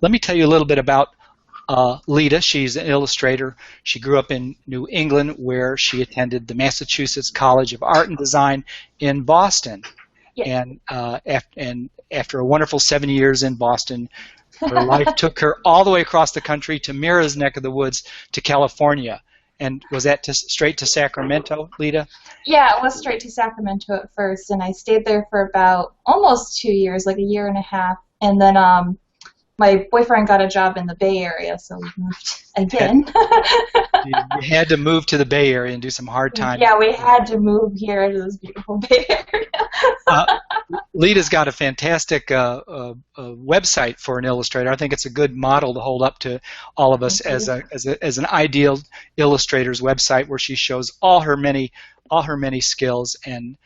let me tell you a little bit about Leda. She's an illustrator. She grew up in New England, where she attended the Massachusetts College of Art and Design in Boston. Yes. And after a wonderful 7 years in Boston, her life took her all the way across the country to Mira's neck of the woods, to California. And was that straight to Sacramento, Leda? Yeah, it was straight to Sacramento at first, and I stayed there for about almost 2 years, like a year and a half. And then my boyfriend got a job in the Bay Area, so we moved again. You had to move to the Bay Area and do some hard time. Yeah, we had to move here to this beautiful Bay Area. Leda's got a fantastic website for an illustrator. I think it's a good model to hold up to all of us as an ideal illustrator's website, where she shows all her many skills and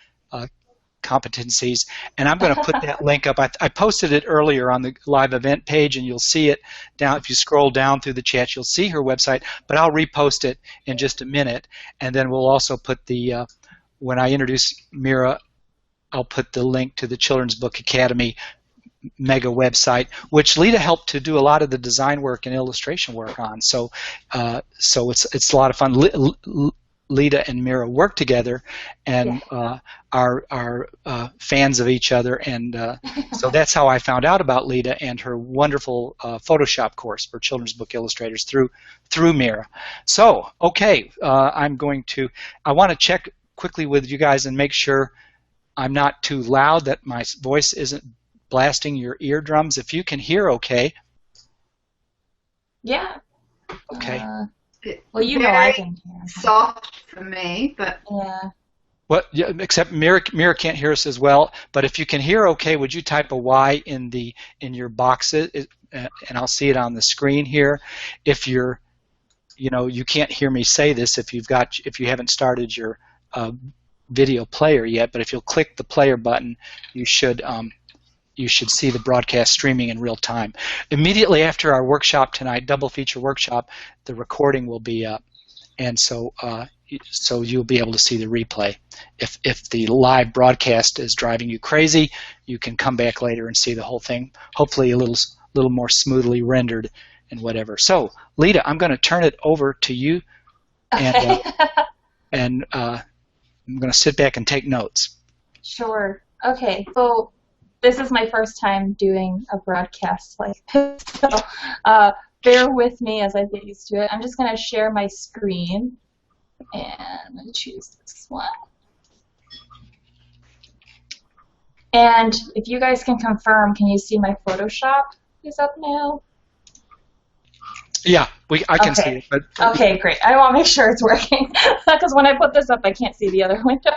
competencies. And I'm going to put that link up. I posted it earlier on the live event page, and you'll see it down. If you scroll down through the chat, you'll see her website, but I'll repost it in just a minute. And then we'll also put the, when I introduce Mira, I'll put the link to the Children's Book Academy mega website, which Leda helped to do a lot of the design work and illustration work on. So it's a lot of fun. Leda and Mira work together, and are fans of each other, and so that's how I found out about Leda and her wonderful Photoshop course for children's book illustrators through Mira. So, okay, I want to check quickly with you guys and make sure I'm not too loud, that my voice isn't blasting your eardrums. If you can hear okay. Yeah. Okay. Well, you know I can hear. Soft for me, but yeah. What? Yeah, except Mira can't hear us as well. But if you can hear okay, would you type a Y in your boxes, and I'll see it on the screen here. If you can't hear me say this if you haven't started your video player yet. But if you'll click the player button, you should see the broadcast streaming in real time. Immediately after our workshop tonight, double feature workshop, the recording will be up, and so you'll be able to see the replay. If the live broadcast is driving you crazy, you can come back later and see the whole thing, hopefully a little more smoothly rendered and whatever. So, Leda, I'm going to turn it over to you, and and I'm going to sit back and take notes. Sure. Okay. So this is my first time doing a broadcast like this, so bear with me as I get used to it. I'm just going to share my screen, and I'm going to choose this one. And if you guys can confirm, can you see my Photoshop is up now? Yeah, I can see it. But okay, great. I want to make sure it's working, because when I put this up, I can't see the other window.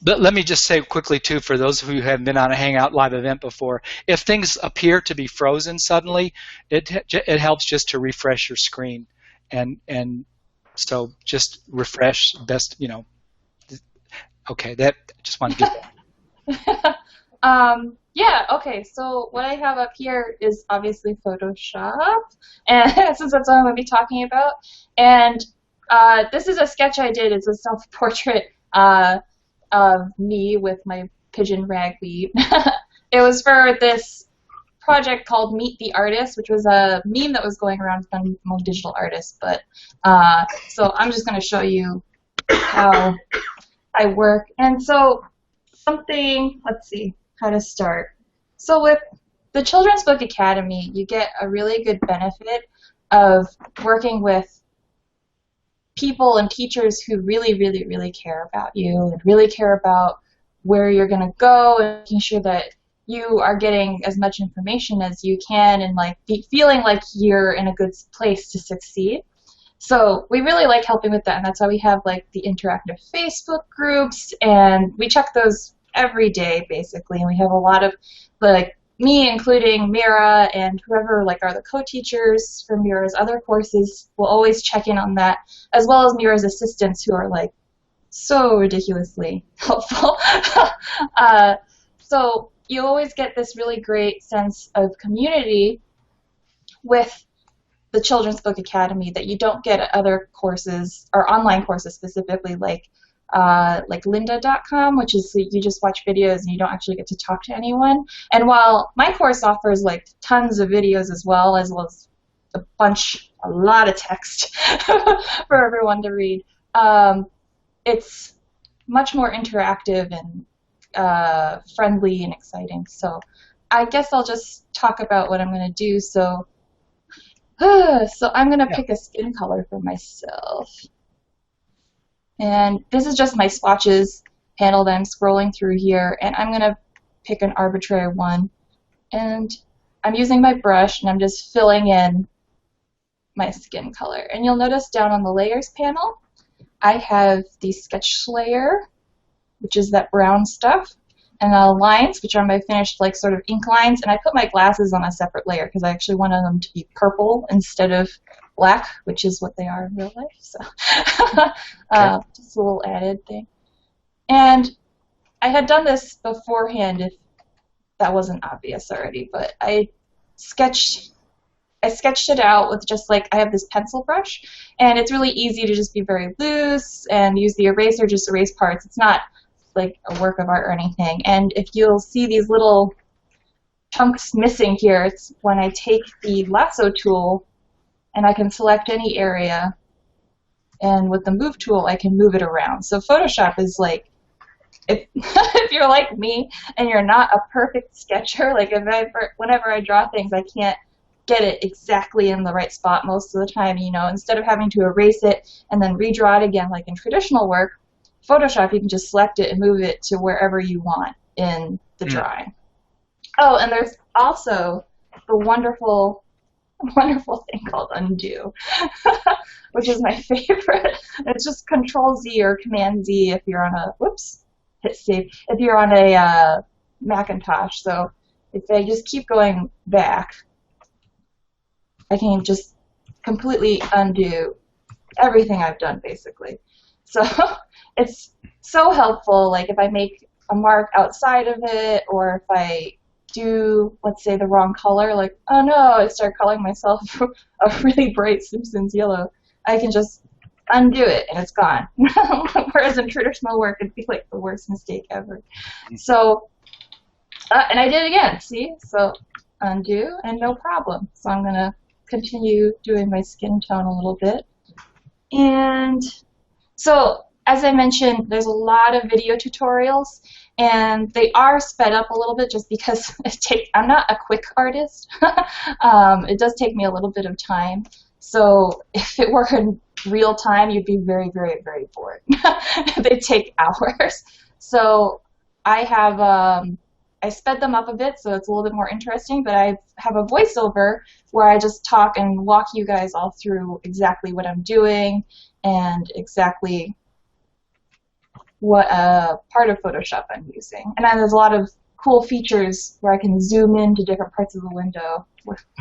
Let me just say quickly, too, for those who haven't been on a Hangout live event before, if things appear to be frozen suddenly, it helps just to refresh your screen. And so just refresh best, Okay, just want to get that. Yeah, okay, so what I have up here is obviously Photoshop, and since that's what I'm going to be talking about. And this is a sketch I did. It's a self-portrait of me with my pigeon ragweed. It was for this project called Meet the Artist, which was a meme that was going around from digital artists. But so I'm just going to show you how I work. And so let's see how to start. So with the Children's Book Academy, you get a really good benefit of working with people and teachers who really, really, really care about you and really care about where you're going to go, and making sure that you are getting as much information as you can, and feeling like you're in a good place to succeed. So we really like helping with that, and that's why we have the interactive Facebook groups, and we check those every day basically, and we have a lot of me, including Mira, and whoever are the co-teachers for Mira's other courses, will always check in on that, as well as Mira's assistants, who are so ridiculously helpful. So you always get this really great sense of community with the Children's Book Academy that you don't get at other courses, or online courses specifically, like like lynda.com, which is you just watch videos and you don't actually get to talk to anyone. And while my course offers like tons of videos as well as a lot of text for everyone to read, it's much more interactive and friendly and exciting. So I guess I'll just talk about what I'm going to do. So I'm going to pick a skin color for myself. And this is just my swatches panel that I'm scrolling through here, and I'm going to pick an arbitrary one. And I'm using my brush, and I'm just filling in my skin color. And you'll notice down on the layers panel, I have the sketch layer, which is that brown stuff, and the lines, which are my finished like sort of ink lines. And I put my glasses on a separate layer because I actually wanted them to be purple instead of black, which is what they are in real life. So just a little added thing. And I had done this beforehand if that wasn't obvious already, but I sketched it out with just like, I have this pencil brush, and it's really easy to just be very loose and use the eraser, just erase parts. It's not like a work of art or anything. And if you'll see these little chunks missing here, it's when I take the lasso tool and I can select any area, and with the move tool I can move it around. So Photoshop is like, if you're like me and you're not a perfect sketcher, like whenever I draw things I can't get it exactly in the right spot most of the time, you know, instead of having to erase it and then redraw it again like in traditional work, Photoshop you can just select it and move it to wherever you want in the drawing. Oh, and there's also the wonderful thing called undo, which is my favorite. It's just Control Z or Command Z if you're on a, hit save, if you're on a Macintosh. So if I just keep going back, I can just completely undo everything I've done basically. So it's so helpful, like if I make a mark outside of it, or if I do, let's say, the wrong color, like, oh no, I start calling myself a really bright Simpsons yellow, I can just undo it and it's gone. Whereas in traditional work, it'd be like the worst mistake ever. So, and I did it again, see? So undo and no problem. So I'm going to continue doing my skin tone a little bit. And so, as I mentioned, there's a lot of video tutorials, and they are sped up a little bit just because I'm not a quick artist. It does take me a little bit of time. So if it were in real time, you'd be very, very, very bored. They take hours. So I have I sped them up a bit so it's a little bit more interesting, but I have a voiceover where I just talk and walk you guys all through exactly what I'm doing and exactly what part of Photoshop I'm using. And then there's a lot of cool features where I can zoom into different parts of the window,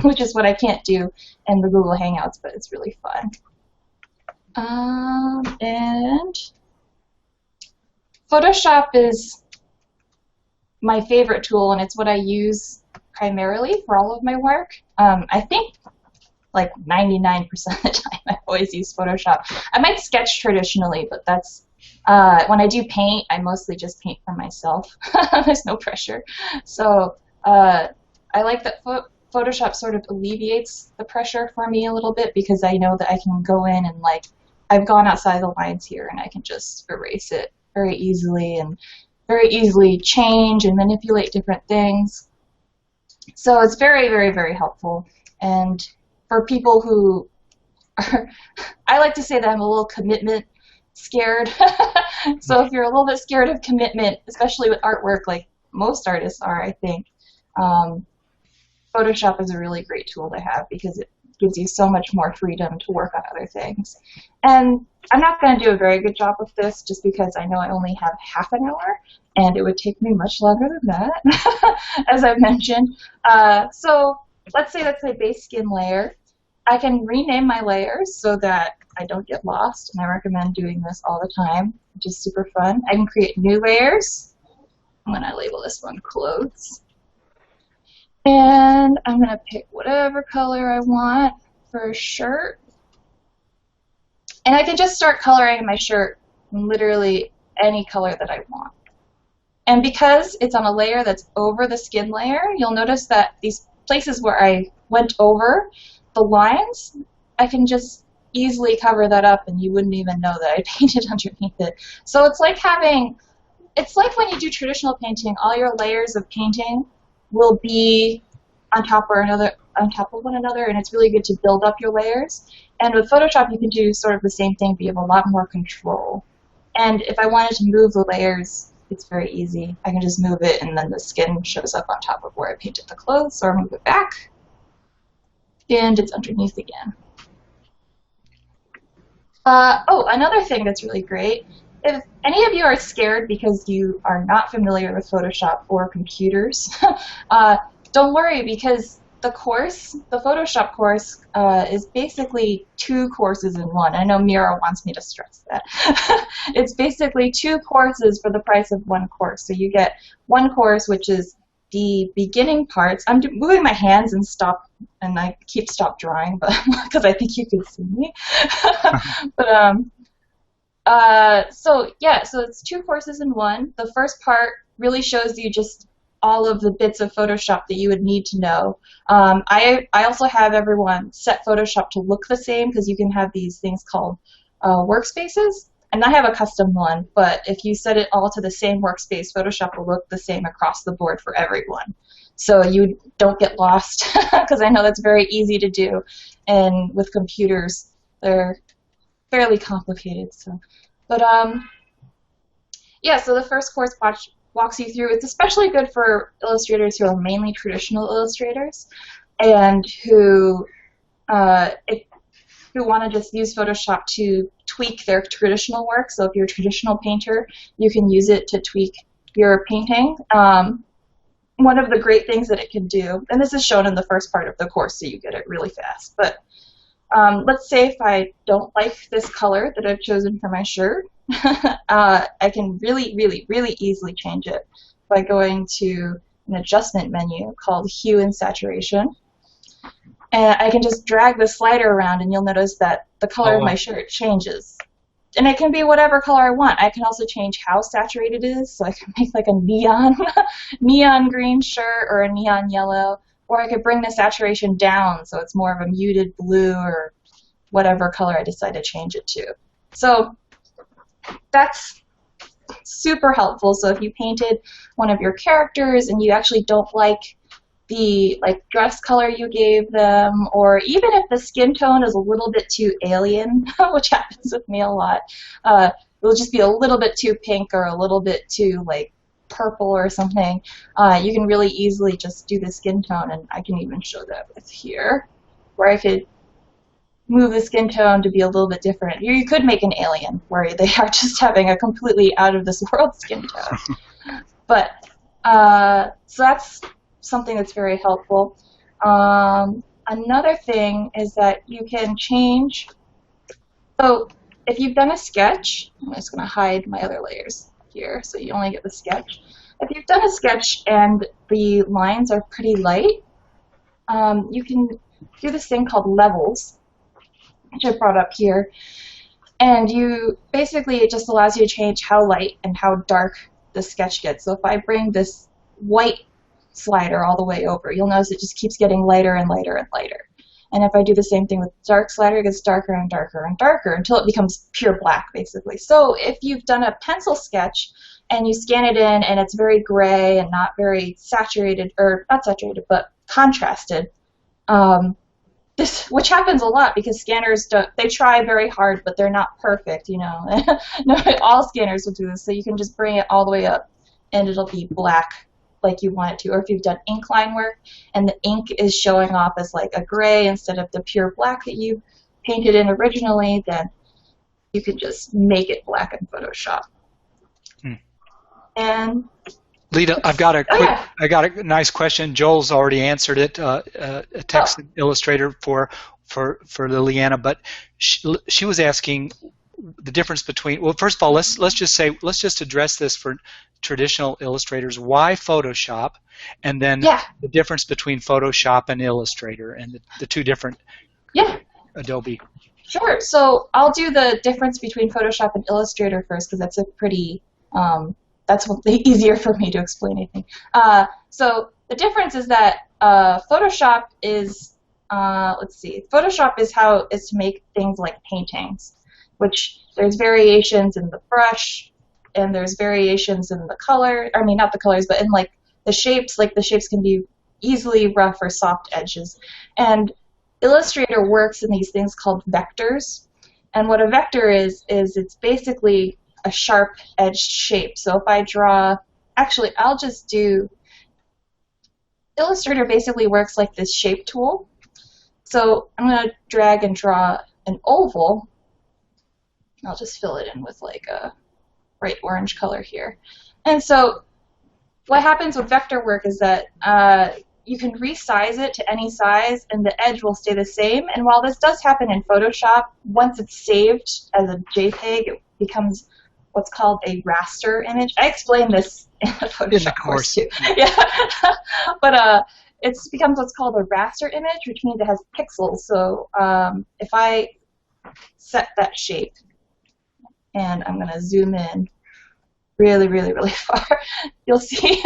which is what I can't do in the Google Hangouts, but it's really fun. And Photoshop is my favorite tool, and it's what I use primarily for all of my work. I think like 99% of the time I always use Photoshop. I might sketch traditionally, but that's when I do paint, I mostly just paint for myself. There's no pressure. So I like that Photoshop sort of alleviates the pressure for me a little bit, because I know that I can go in and, like, I've gone outside the lines here and I can just erase it very easily and very easily change and manipulate different things. So it's very, very, very helpful. And for people who are, I like to say that I'm a little commitment scared. So if you're a little bit scared of commitment, especially with artwork, like most artists are, I think, Photoshop is a really great tool to have because it gives you so much more freedom to work on other things. And I'm not going to do a very good job of this just because I know I only have half an hour, and it would take me much longer than that, as I've mentioned. So let's say that's my base skin layer. I can rename my layers so that I don't get lost, and I recommend doing this all the time, which is super fun. I can create new layers. I'm going to label this one clothes. And I'm going to pick whatever color I want for a shirt. And I can just start coloring my shirt literally any color that I want. And because it's on a layer that's over the skin layer, you'll notice that these places where I went over the lines, I can just easily cover that up and you wouldn't even know that I painted underneath it. So it's like when you do traditional painting, all your layers of painting will be on top of one another, and it's really good to build up your layers. And with Photoshop, you can do sort of the same thing, but you have a lot more control. And if I wanted to move the layers, it's very easy. I can just move it, and then the skin shows up on top of where I painted the clothes, or move it back, and it's underneath again. Oh, another thing that's really great, if any of you are scared because you are not familiar with Photoshop or computers, don't worry, because the course, the Photoshop course, is basically 2 courses in one. I know Mira wants me to stress that. It's basically 2 courses for the price of 1 course. So you get 1 course, which is the beginning parts. I'm moving my hands and I keep stop drawing, but because I think you can see me. But so it's 2 courses in one. The first part really shows you just all of the bits of Photoshop that you would need to know. I also have everyone set Photoshop to look the same, because you can have these things called workspaces. And I have a custom one, but if you set it all to the same workspace, Photoshop will look the same across the board for everyone. So you don't get lost, because I know that's very easy to do. And with computers, they're fairly complicated. So, but yeah, so the first course walks you through. It's especially good for illustrators who are mainly traditional illustrators and who want to just use Photoshop to tweak their traditional work. So if you're a traditional painter, you can use it to tweak your painting. One of the great things that it can do, and this is shown in the first part of the course, so you get it really fast, but let's say if I don't like this color that I've chosen for my shirt, I can really, really, really easily change it by going to an adjustment menu called Hue and Saturation. And I can just drag the slider around, and you'll notice that the color of my shirt changes. And it can be whatever color I want. I can also change how saturated it is, so I can make like a neon green shirt or a neon yellow, or I could bring the saturation down so it's more of a muted blue or whatever color I decide to change it to. So that's super helpful. So if you painted one of your characters and you actually don't like the dress color you gave them, or even if the skin tone is a little bit too alien, which happens with me a lot, it'll just be a little bit too pink or a little bit too purple or something, you can really easily just do the skin tone, and I can even show that with here, where I could move the skin tone to be a little bit different. You could make an alien where they are just having a completely out of this world skin tone. But so that's something that's very helpful. Another thing is that you can change. So if you've done a sketch, I'm just going to hide my other layers here so you only get the sketch. If you've done a sketch and the lines are pretty light, you can do this thing called levels, which I brought up here. And you basically, it just allows you to change how light and how dark the sketch gets. So if I bring this white slider all the way over, you'll notice it just keeps getting lighter and lighter and lighter. And if I do the same thing with dark slider, it gets darker and darker and darker until it becomes pure black, basically. So if you've done a pencil sketch and you scan it in and it's very gray and not very saturated, or not saturated, but contrasted, which happens a lot because scanners they try very hard, but they're not perfect, you know. No, all scanners will do this, so you can just bring it all the way up and it'll be black like you want it to. Or if you've done ink line work and the ink is showing off as like a gray instead of the pure black that you painted in originally, then you can just make it black in Photoshop. And Leda, I've got a I got a nice question. Joel's already answered it. A text illustrator for Liliana, but she was asking the difference between. Well, first of all, let's just address this for traditional illustrators. Why Photoshop, and then the difference between Photoshop and Illustrator, and the two different. Yeah. Adobe? Sure. So I'll do the difference between Photoshop and Illustrator first because that's a pretty, that's easier for me to explain, I think. So the difference is that Photoshop is, let's see, Photoshop is how is to make things like paintings, which there's variations in the brush and there's variations in the color, I mean not the colors, but in like the shapes can be easily rough or soft edges. And Illustrator works in these things called vectors. And what a vector is it's basically a sharp edged shape. So if I draw, actually I'll just do, Illustrator basically works like this shape tool. So I'm going to drag and draw an oval. I'll just fill it in with like a bright orange color here. And so what happens with vector work is that you can resize it to any size and the edge will stay the same. And while this does happen in Photoshop, once it's saved as a JPEG, it becomes what's called a raster image. I explained this in the Photoshop course too. Yeah. But it becomes what's called a raster image, which means it has pixels. So if I set that shape, and I'm going to zoom in really, really, really far, you'll see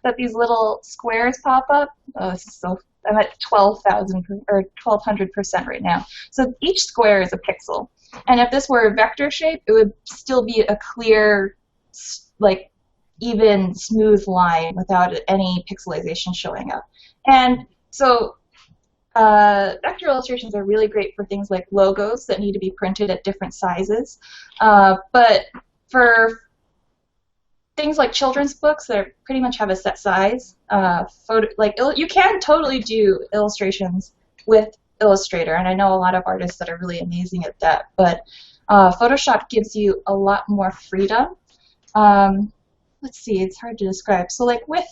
that these little squares pop up. Oh, this is so, I'm at 12,000 or 1,200% right now. So each square is a pixel. And if this were a vector shape, it would still be a clear, like, even, smooth line without any pixelization showing up. And so vector illustrations are really great for things like logos that need to be printed at different sizes. But for things like children's books that pretty much have a set size, you can totally do illustrations with Illustrator, and I know a lot of artists that are really amazing at that, but Photoshop gives you a lot more freedom. Let's see, it's hard to describe. So like with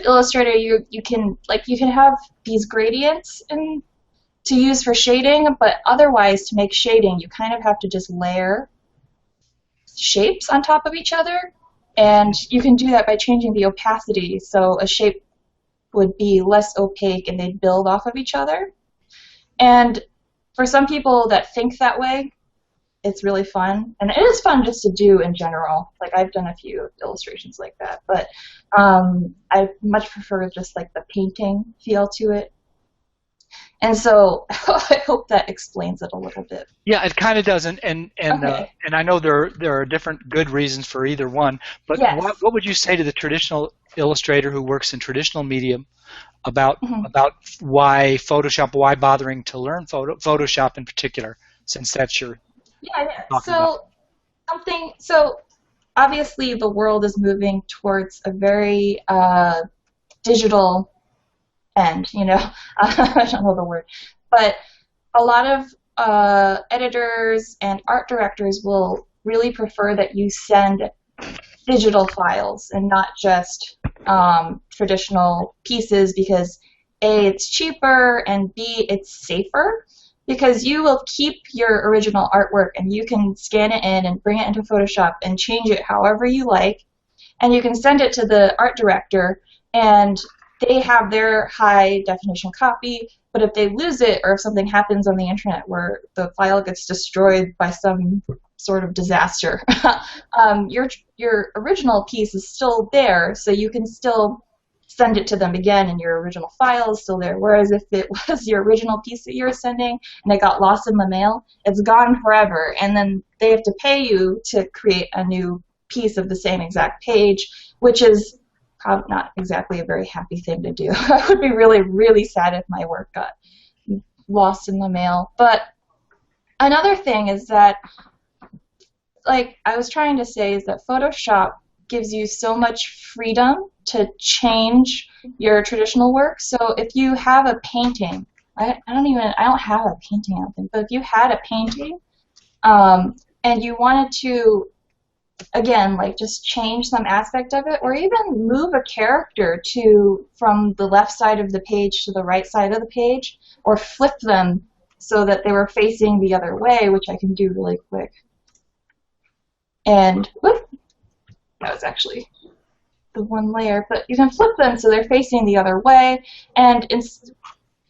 Illustrator, you can have these gradients to use for shading, but otherwise to make shading, you kind of have to just layer shapes on top of each other, and you can do that by changing the opacity. So a shape would be less opaque and they'd build off of each other. And for some people that think that way, it's really fun. And it is fun just to do in general. Like I've done a few illustrations like that, but I much prefer just like the painting feel to it. And so I hope that explains it a little bit. Yeah, it kind of does, and Okay. and I know there are different good reasons for either one. But Yes. what would you say to the traditional illustrator who works in traditional medium about why Photoshop, why bothering to learn Photoshop in particular, since that's your So so obviously the world is moving towards a very digital end, you know. I don't know the word, but a lot of editors and art directors will really prefer that you send digital files and not just traditional pieces, because A, it's cheaper, and B, it's safer, because you will keep your original artwork and you can scan it in and bring it into Photoshop and change it however you like, and you can send it to the art director and they have their high definition copy, but if they lose it or if something happens on the internet where the file gets destroyed by some sort of disaster, your original piece is still there, so you can still send it to them again and your original file is still there. Whereas if it was your original piece that you were sending and it got lost in the mail, it's gone forever, and then they have to pay you to create a new piece of the same exact page, which is probably not exactly a very happy thing to do. I would be really, really sad if my work got lost in the mail. But another thing is that, like I was trying to say, is that Photoshop gives you so much freedom to change your traditional work. So if you have a painting, I don't have a painting, I don't think, but if you had a painting and you wanted to, again, like just change some aspect of it, or even move a character from the left side of the page to the right side of the page, or flip them so that they were facing the other way, which I can do really quick. And whoop, that was actually the one layer, but you can flip them so they're facing the other way, and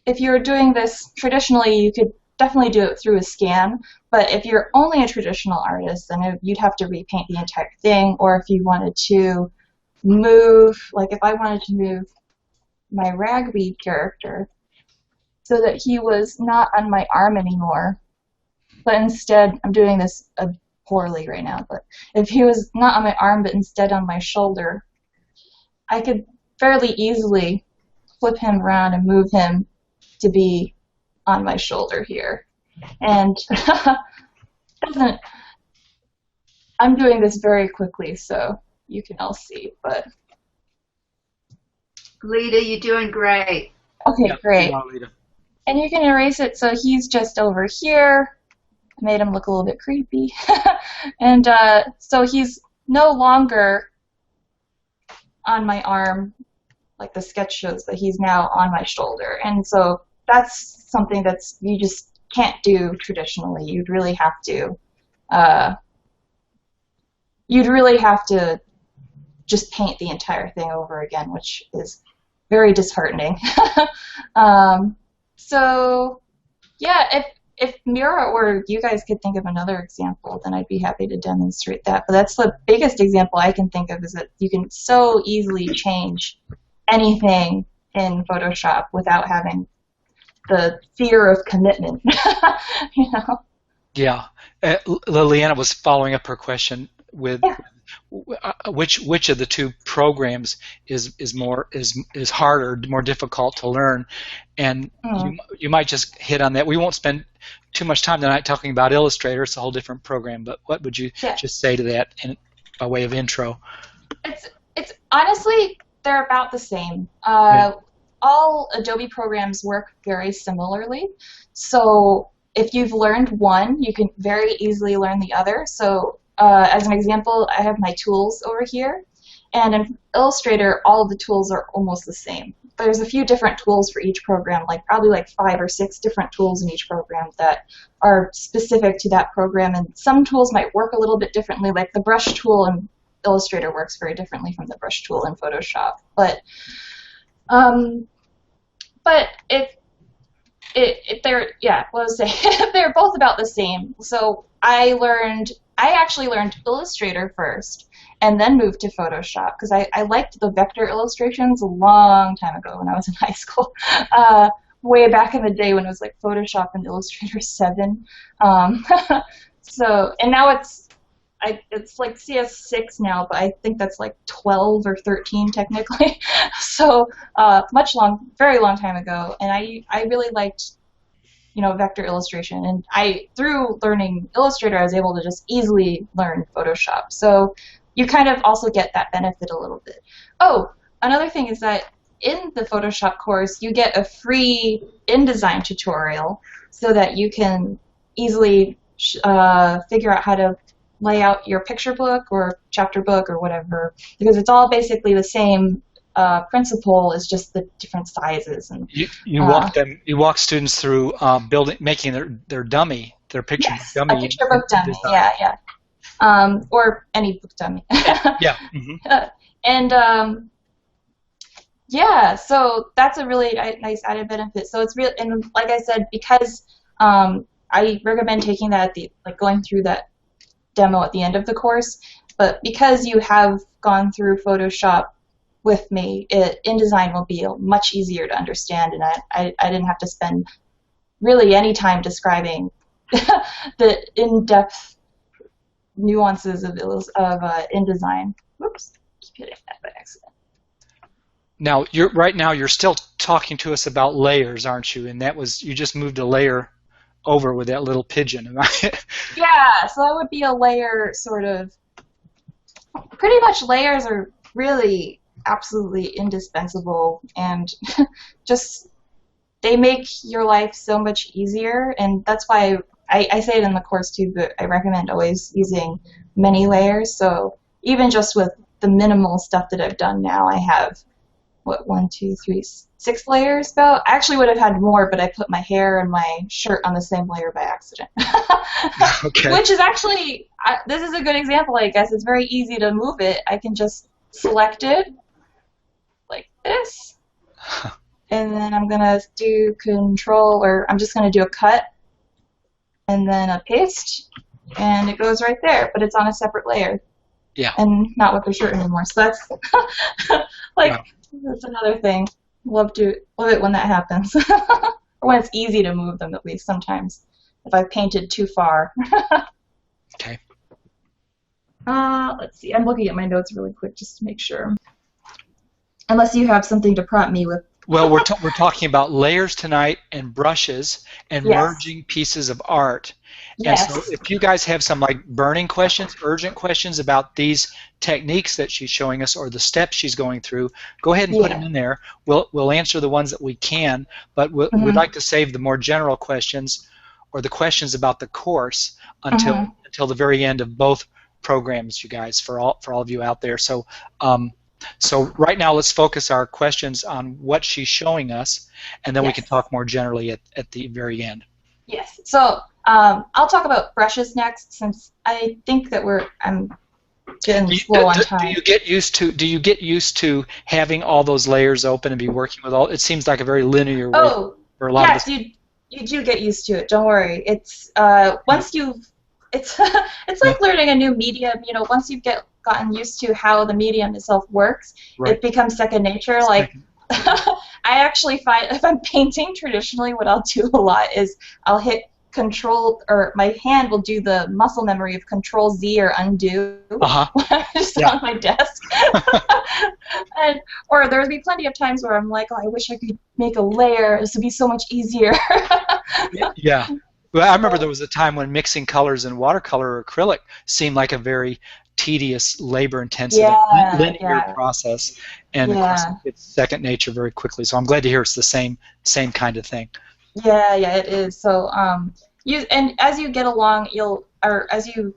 if you're doing this traditionally, you could definitely do it through a scan, but if you're only a traditional artist, then you'd have to repaint the entire thing, or if you wanted to move, like if I wanted to move my ragweed character so that he was not on my arm anymore, but instead, I'm doing this poorly right now, but if he was not on my arm but instead on my shoulder, I could fairly easily flip him around and move him to be on my shoulder here. And I'm doing this very quickly so you can all see, but Leda, you're doing great. okay, Yeah, great. wow, Leda. And you can erase it so he's just over here. I made him look a little bit creepy. And so he's no longer on my arm like the sketch shows, but he's now on my shoulder. And so that's something that's you just can't do traditionally. You'd really have to just paint the entire thing over again, which is very disheartening. So yeah, if Mira or you guys could think of another example, then I'd be happy to demonstrate that. But that's the biggest example I can think of, is that you can so easily change anything in Photoshop without having the fear of commitment. You know? Yeah. Liliana was following up her question with which of the two programs is harder, more difficult to learn, and you might just hit on that. We won't spend too much time tonight talking about Illustrator. It's a whole different program. But what would you just say to that by way of intro? It's honestly, they're about the same. All Adobe programs work very similarly. So if you've learned one, you can very easily learn the other. So as an example, I have my tools over here. And in Illustrator, all of the tools are almost the same. There's a few different tools for each program, probably 5 or 6 different tools in each program that are specific to that program. And some tools might work a little bit differently, like the brush tool in Illustrator works very differently from the brush tool in Photoshop. But if they're, they're both about the same. So I actually learned Illustrator first and then moved to Photoshop because I liked the vector illustrations a long time ago when I was in high school. Way back in the day when it was like Photoshop and Illustrator 7. So, and now it's like CS6 now, but I think that's like 12 or 13 technically. So very long time ago, and I really liked, vector illustration, and through learning Illustrator, I was able to just easily learn Photoshop. So you kind of also get that benefit a little bit. Oh, another thing is that in the Photoshop course, you get a free InDesign tutorial so that you can easily figure out how to lay out your picture book or chapter book or whatever, because it's all basically the same principle, is just the different sizes. And you walk students through making their dummy, their picture dummy. A picture book dummy, or any book dummy. Yeah. Mm-hmm. And so that's a really nice added benefit. So it's real, and like I said, because I recommend taking that going through that demo at the end of the course, but because you have gone through Photoshop with me, InDesign will be much easier to understand, and I didn't have to spend really any time describing the in-depth nuances of InDesign. Whoops, keep hitting that by accident. Now, you're still talking to us about layers, aren't you? And that was, you just moved a layer over with that little pigeon. Yeah, so that would be a layer sort of. Pretty much layers are really absolutely indispensable, and just they make your life so much easier, and that's why I say it in the course too, but I recommend always using many layers. So even just with the minimal stuff that I've done now, I have 6 layers about. I actually would have had more, but I put my hair and my shirt on the same layer by accident. Okay. Which is actually, this is a good example, I guess. It's very easy to move it. I can just select it like this and then I'm going to do control, or I'm just going to do a cut, and then a paste, and it goes right there, but it's on a separate layer. Yeah. And not with the shirt anymore. So that's like, Wow. that's another thing. Love it when that happens. Or when it's easy to move them, at least sometimes, if I've painted too far. Okay. Let's see. I'm looking at my notes really quick just to make sure. Unless you have something to prompt me with. Well, we're talking about layers tonight and brushes and Yes. merging pieces of art. Yes. And so if you guys have some like burning questions, urgent questions about these techniques that she's showing us or the steps she's going through, go ahead and put them in there. We'll answer the ones that we can, but we'd like to save the more general questions or the questions about the course until the very end of both programs, you guys, for all of you out there. So so right now let's focus our questions on what she's showing us, and then we can talk more generally at the very end. Yes. So I'll talk about brushes next, since I think that I'm getting slow on time. Do you get used to having all those layers open and be working with all? It seems like a very linear way for a lot of us. You do get used to it. Don't worry. It's once you've it's like learning a new medium. You know, once you've gotten used to how the medium itself works, it becomes second nature. Like I actually find if I'm painting traditionally, what I'll do a lot is I'll hit Control, or my hand will do the muscle memory of Control Z or undo when I'm just on my desk. Or there'll be plenty of times where I'm like, oh, I wish I could make a layer. This would be so much easier. Yeah. Well, I remember there was a time when mixing colors in watercolor or acrylic seemed like a very tedious, labor-intensive, linear process, and of course it's second nature very quickly. So I'm glad to hear it's the same kind of thing. Yeah, it is. So and as you get along, as you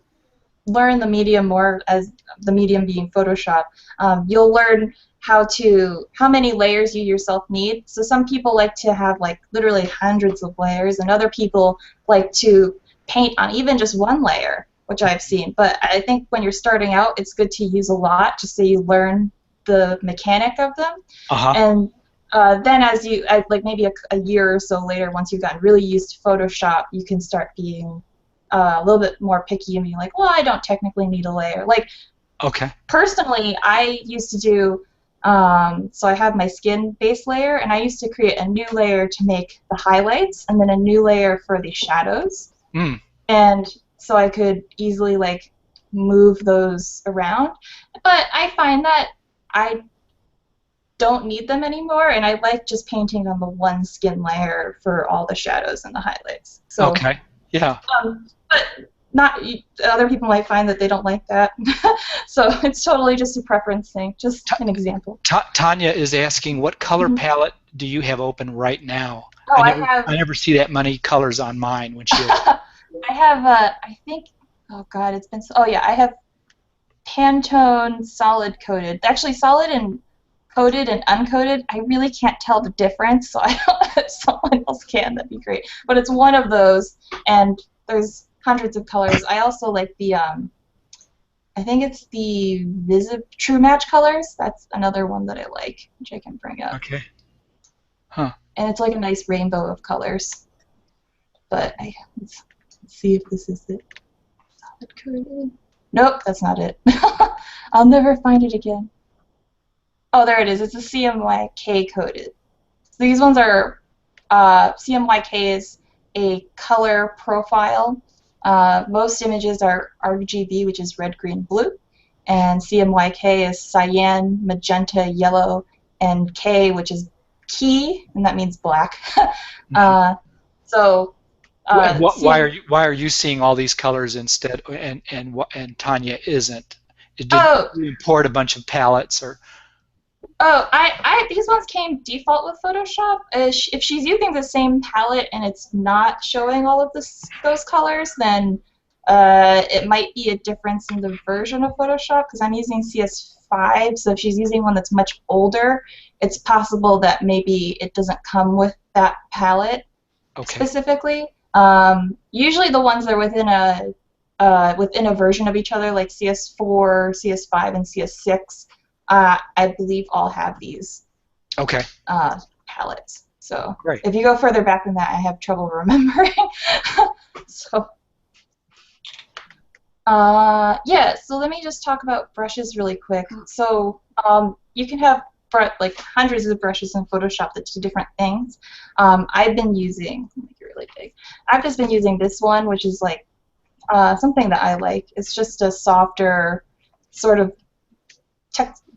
learn the medium more, as the medium being Photoshop, you'll learn how many layers you yourself need. So some people like to have like literally hundreds of layers, and other people like to paint on even just one layer, which I've seen. But I think when you're starting out, it's good to use a lot just so you learn the mechanic of them. And then as you, like maybe a year or so later, once you've gotten really used to Photoshop, you can start being a little bit more picky and be like, well, I don't technically need a layer. Like, personally, I used to do, so I have my skin base layer, and I used to create a new layer to make the highlights, and then a new layer for the shadows. And so I could easily like move those around. But I find that I don't need them anymore, and I like just painting on the one skin layer for all the shadows and the highlights. So, but other people might find that they don't like that. So it's totally just a preference thing, just an example. Tanya is asking, what color palette do you have open right now? Oh, I never see that many colors on mine when she I have, I think, oh god, it's been, oh yeah, I have Pantone solid coated. Actually, solid and coated and uncoated, I really can't tell the difference, so I don't, if someone else can, that'd be great. But it's one of those, and there's hundreds of colors. I also like the, I think it's the True Match colors. That's another one that I like, which I can bring up. Okay. And it's like a nice rainbow of colors. But let's see if this is it. Solid coated. Nope, that's not it. I'll never find it again. Oh, there it is. It's a CMYK coated. So these ones are, CMYK is a color profile. Most images are RGB, which is red, green, blue. And CMYK is cyan, magenta, yellow, and K, which is key, and that means black. So why are you seeing all these colors instead, and Tanya isn't? Did you import a bunch of palettes or? Oh, these ones came default with Photoshop. If she's using the same palette and it's not showing all of those colors, then it might be a difference in the version of Photoshop, because I'm using CS5, so if she's using one that's much older, it's possible that maybe it doesn't come with that palette specifically. Usually the ones that are within a version of each other, like CS4, CS5, and CS6, I believe all have these palettes. So Great. if you go further back than that, I have trouble remembering. So yeah, so let me just talk about brushes really quick. So you can have like hundreds of brushes in Photoshop that do different things. I've been using, let me make it really big. I've just been using this one, which is like something that I like. It's just a softer sort of,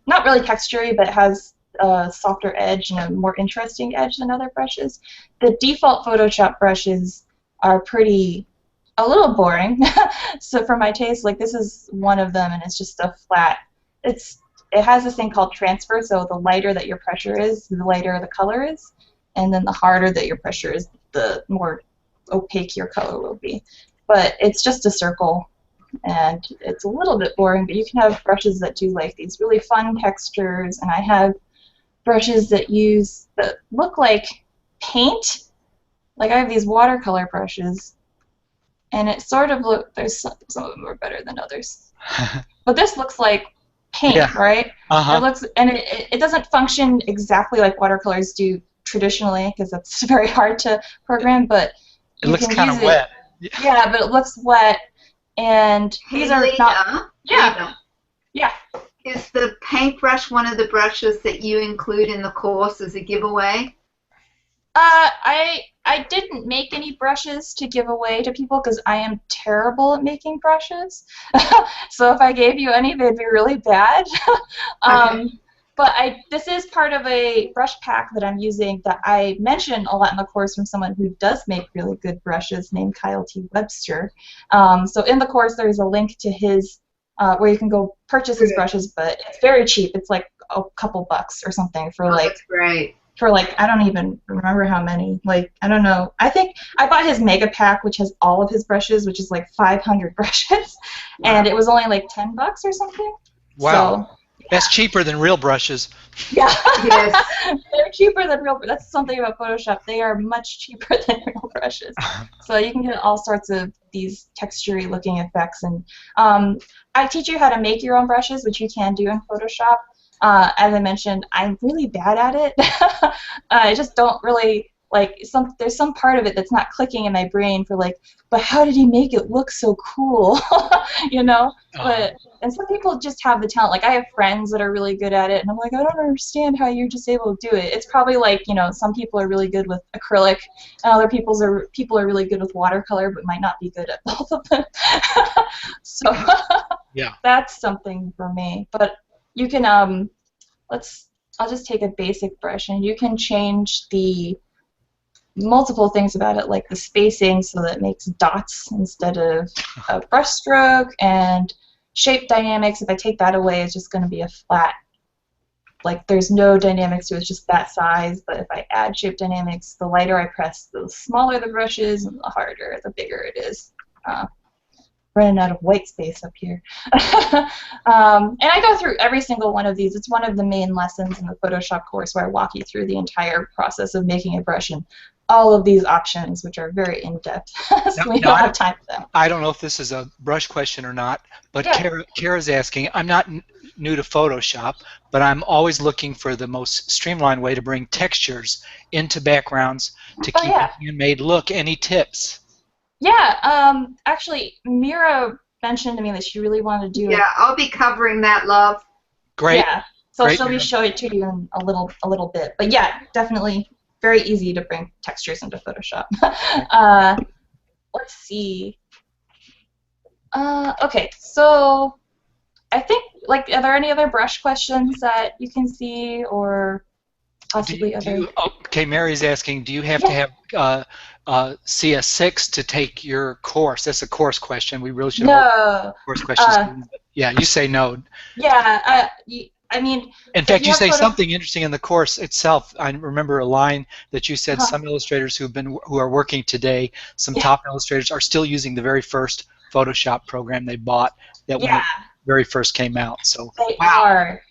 not really textury, but has a softer edge and a more interesting edge than other brushes. The default Photoshop brushes are a little boring. So for my taste, like this is one of them, and it's just a flat. It has this thing called transfer, so the lighter that your pressure is, the lighter the color is, and then the harder that your pressure is, the more opaque your color will be. But it's just a circle, and it's a little bit boring, but you can have brushes that do like these really fun textures, and I have brushes that look like paint. Like I have these watercolor brushes, and it sort of there's some of them are better than others. But this looks like paint, Yeah. right? Uh-huh. It looks, and it doesn't function exactly like watercolors do traditionally, because that's very hard to program, but It looks kind of wet. Yeah, but it looks wet, and these are not. Yeah. Yeah. Is the paintbrush one of the brushes that you include in the course as a giveaway? I didn't make any brushes to give away to people because I am terrible at making brushes. So if I gave you any, they'd be really bad. Okay. But this is part of a brush pack that I'm using that I mention a lot in the course from someone who does make really good brushes named Kyle T. Webster. So in the course there's a link to his where you can go purchase his brushes, but it's very cheap. It's like a couple bucks or something for like. That's great. For like, I don't even remember how many. Like, I don't know. I think I bought his mega pack, which has all of his brushes, which is like 500 brushes, and it was only like $10 or something. Wow. So, yeah. That's cheaper than real brushes. Yeah. Yes. They're cheaper than real. That's something about Photoshop. They are much cheaper than real brushes. So you can get all sorts of these textury looking effects. And I teach you how to make your own brushes, which you can do in Photoshop. As I mentioned, I'm really bad at it. I just don't really, like, there's some part of it that's not clicking in my brain for like, but how did he make it look so cool? You know? And some people just have the talent. Like, I have friends that are really good at it, and I'm like, I don't understand how you're just able to do it. It's probably like, you know, some people are really good with acrylic, and other people are really good with watercolor, but might not be good at both of them. So yeah, that's something for me. But you can, I'll just take a basic brush, and you can change the multiple things about it, like the spacing so that it makes dots instead of a brush stroke, and shape dynamics. If I take that away, it's just going to be a flat, like there's no dynamics to it, it's just that size. But if I add shape dynamics, the lighter I press, the smaller the brush is, and the harder, the bigger it is. Running out of white space up here. And I go through every single one of these. It's one of the main lessons in the Photoshop course where I walk you through the entire process of making a brush and all of these options, which are very in-depth. So we don't have time for them. I don't know if this is a brush question or not, but yeah. Kara's asking, I'm not new to Photoshop, but I'm always looking for the most streamlined way to bring textures into backgrounds to keep a handmade look. Any tips? Yeah, actually, Mira mentioned to me that she really wanted to do it. Yeah, I'll be covering that, love. Great. Yeah, so Great, she'll be showing it to you in a little bit. But yeah, definitely very easy to bring textures into Photoshop. Let's see. Okay, so I think, like, are there any other brush questions that you can see, or possibly other? Okay, Mary's asking, do you have to have CS6 to take your course? That's a course question. We really should have course questions. Yeah, you say no. Yeah, I mean, in fact, you say something interesting in the course itself. I remember a line that you said: some illustrators who are working today, some top illustrators, are still using the very first Photoshop program they bought that when it very first came out. So they are,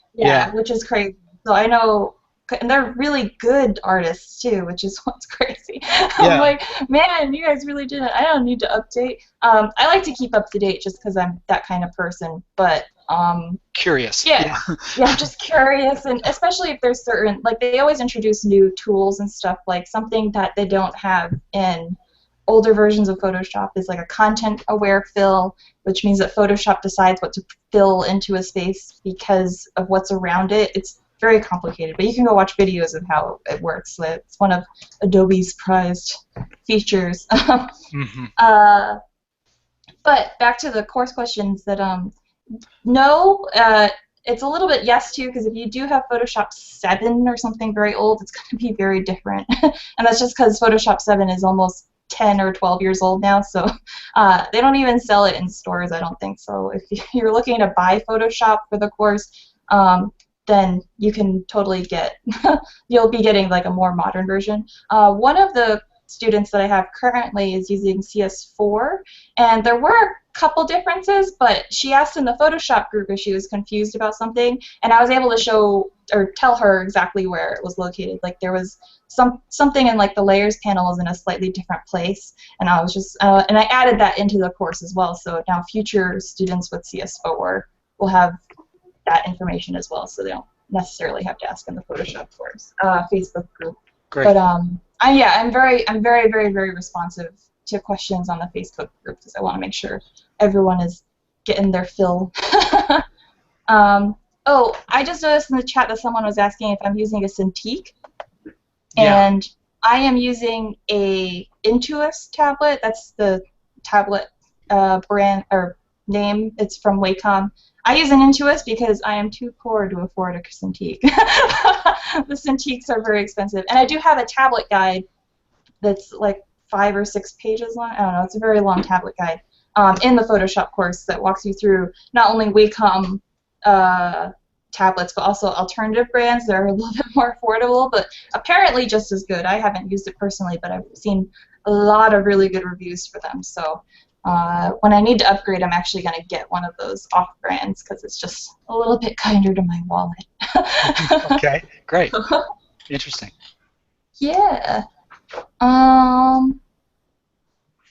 which is crazy. So I know and they're really good artists too, which is what's crazy. Yeah. I'm like, man, you guys really did it. I don't need to update. I like to keep up to date just because I'm that kind of person, but curious. yeah, I'm just curious, and especially if there's certain, like, they always introduce new tools and stuff, like something that they don't have in older versions of Photoshop is like a content-aware fill, which means that Photoshop decides what to fill into a space because of what's around it. It's very complicated, but you can go watch videos of how it works. It's one of Adobe's prized features. But back to the course questions, that no, it's a little bit yes too, because if you do have Photoshop 7 or something very old, it's going to be very different. And that's just because Photoshop 7 is almost 10 or 12 years old now, so they don't even sell it in stores, I don't think. So if you're looking to buy Photoshop for the course, then you can totally get, you'll be getting like a more modern version. One of the students that I have currently is using CS4, and there were a couple differences, but she asked in the Photoshop group if she was confused about something, and I was able to show or tell her exactly where it was located. Like there was something in like the layers panel was in a slightly different place, and I was just and I added that into the course as well. So now future students with CS4 will have that information as well, so they don't necessarily have to ask in the Photoshop course Facebook group. Great. But I'm very, very responsive to questions on the Facebook group because I want to make sure everyone is getting their fill. Oh, I just noticed in the chat that someone was asking if I'm using a Cintiq, and I am using a Intuos tablet. That's the tablet brand or name. It's from Wacom. I use an Intuos because I am too poor to afford a Cintiq. The Cintiqs are very expensive, and I do have a tablet guide that's like 5 or 6 pages long. I don't know. It's a very long tablet guide in the Photoshop course that walks you through not only Wacom tablets, but also alternative brands that are a little bit more affordable, but apparently just as good. I haven't used it personally, but I've seen a lot of really good reviews for them. So when I need to upgrade, I'm actually going to get one of those off brands because it's just a little bit kinder to my wallet. Okay, great. Interesting. Yeah.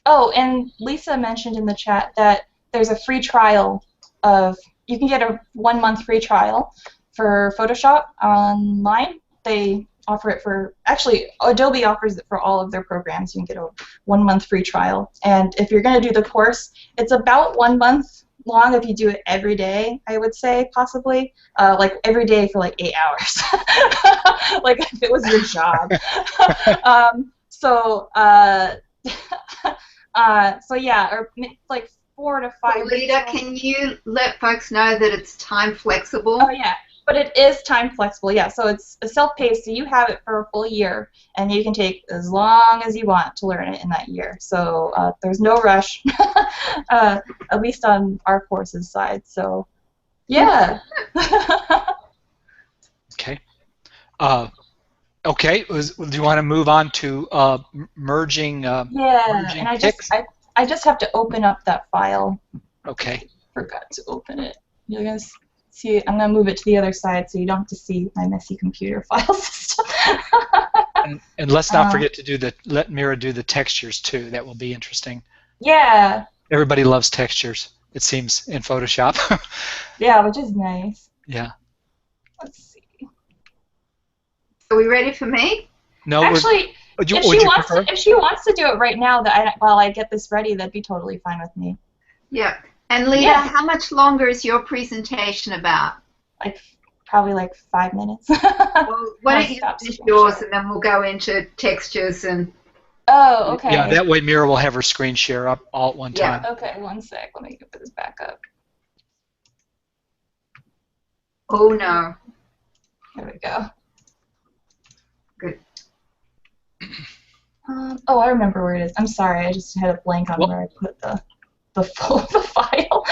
Oh, and Lisa mentioned in the chat that there's a free trial of, you can get a 1-month free trial for Photoshop online. They offer it for, actually, Adobe offers it for all of their programs. You can get a 1-month free trial. And if you're going to do the course, it's about 1 month long if you do it every day, I would say, possibly. Like every day for like 8 hours. Like if it was your job. So yeah, or like 4 to 5 weeks. Leda, can you let folks know that it's time flexible? Oh yeah, but it is time flexible. Yeah, so it's a self-paced, so you have it for a full year, and you can take as long as you want to learn it in that year. So there's no rush, at least on our courses side. So yeah. Okay. Okay. Do you want to move on to merging? Yeah, merging and pics? I just have to open up that file. Okay. Forgot to open it. You guys see, I'm gonna move it to the other side so you don't have to see my messy computer file system. and let's not forget to let Mira do the textures too. That will be interesting. Yeah. Everybody loves textures, it seems, in Photoshop. Yeah, which is nice. Yeah. Let's see. Are we ready for me? No. Actually, if she wants to do it right now, while I get this ready, that'd be totally fine with me. Yeah. And Leda, how much longer is your presentation about? Like probably like 5 minutes. Well, why don't you finish yours and then we'll go into textures and. Oh, okay. Yeah, that way Mira will have her screen share up all at one time. Yeah. Okay, 1 sec. Let me get this back up. Oh no. Here we go. Good. Oh, I remember where it is. I'm sorry, I just had a blank on where I put the file.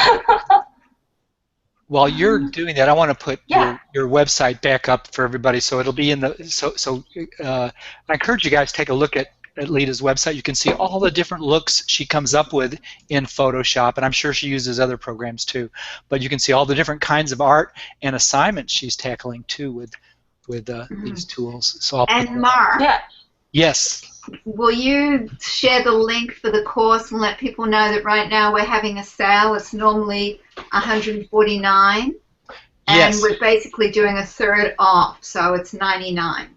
While you're doing that, I want to put your website back up for everybody, so it'll be in the. I encourage you guys to take a look at Leda's website. You can see all the different looks she comes up with in Photoshop, and I'm sure she uses other programs too. But you can see all the different kinds of art and assignments she's tackling too these tools. So I'll put And that. Mark, Yeah. Yes. will you share the link for the course and let people know that right now we're having a sale? It's normally $149, Yes. and we're basically doing a third off, so it's $99.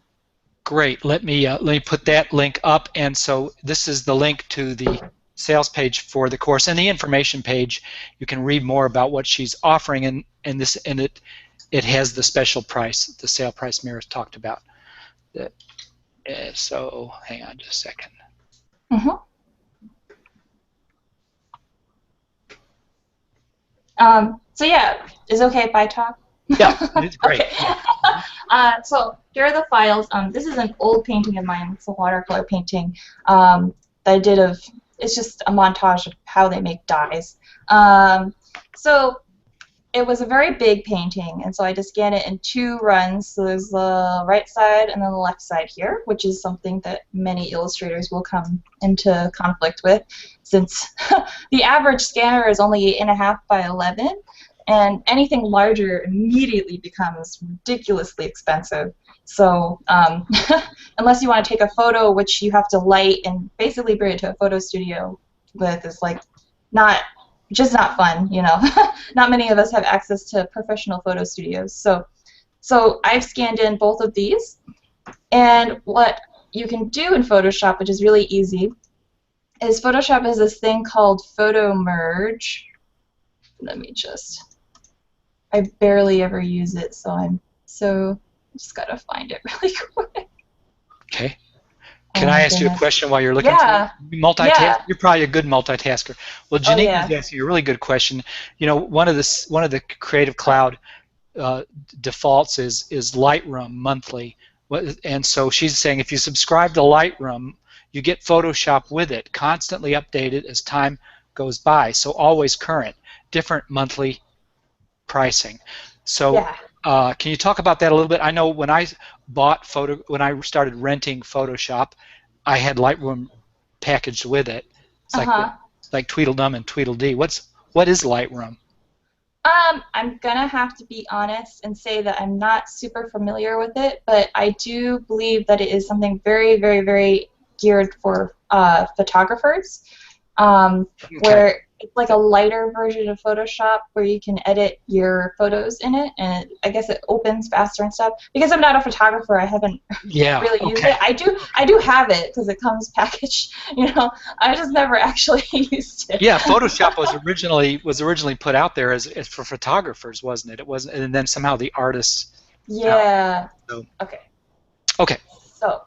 Great. Let me put that link up. And so this is the link to the sales page for the course and the information page. You can read more about what she's offering, and it has the special price, the sale price Mira's talked about. So hang on just a second. Mm-hmm. So yeah, is it okay if I talk? Yeah, it's great. Okay. So here are the files. This is an old painting of mine. It's a watercolor painting that I did of. It's just a montage of how they make dyes. So it was a very big painting, and so I just scanned it in 2 runs. So there's the right side and then the left side here, which is something that many illustrators will come into conflict with, since the average scanner is only 8.5 by 11, and anything larger immediately becomes ridiculously expensive. So unless you want to take a photo, which you have to light and basically bring it to a photo studio with, is like just not fun, you know. Not many of us have access to professional photo studios. So I've scanned in both of these, and what you can do in Photoshop, which is really easy, is Photoshop has this thing called photo merge. Let me I barely ever use it, so I just gotta find it really quick. Okay. Can I ask you a question while you're looking Yeah. for it? Yeah. You're probably a good multitasker. Well, Janine was asking you a really good question. You know, one of the Creative Cloud defaults is Lightroom monthly, and so she's saying if you subscribe to Lightroom, you get Photoshop with it, constantly updated as time goes by, so always current, different monthly pricing. So can you talk about that a little bit? I know when I when I started renting Photoshop, I had Lightroom packaged with it. It's like Tweedledum and Tweedledee. What is Lightroom? I'm gonna have to be honest and say that I'm not super familiar with it, but I do believe that it is something very, very, very geared for photographers, where it's like a lighter version of Photoshop where you can edit your photos in it, and I guess it opens faster and stuff. Because I'm not a photographer, I haven't really used it. I do have it because it comes packaged, you know. I just never actually used it. Yeah, Photoshop was originally put out there as for photographers, wasn't it? It wasn't, and then somehow the artists. Yeah. So. Okay. Okay. So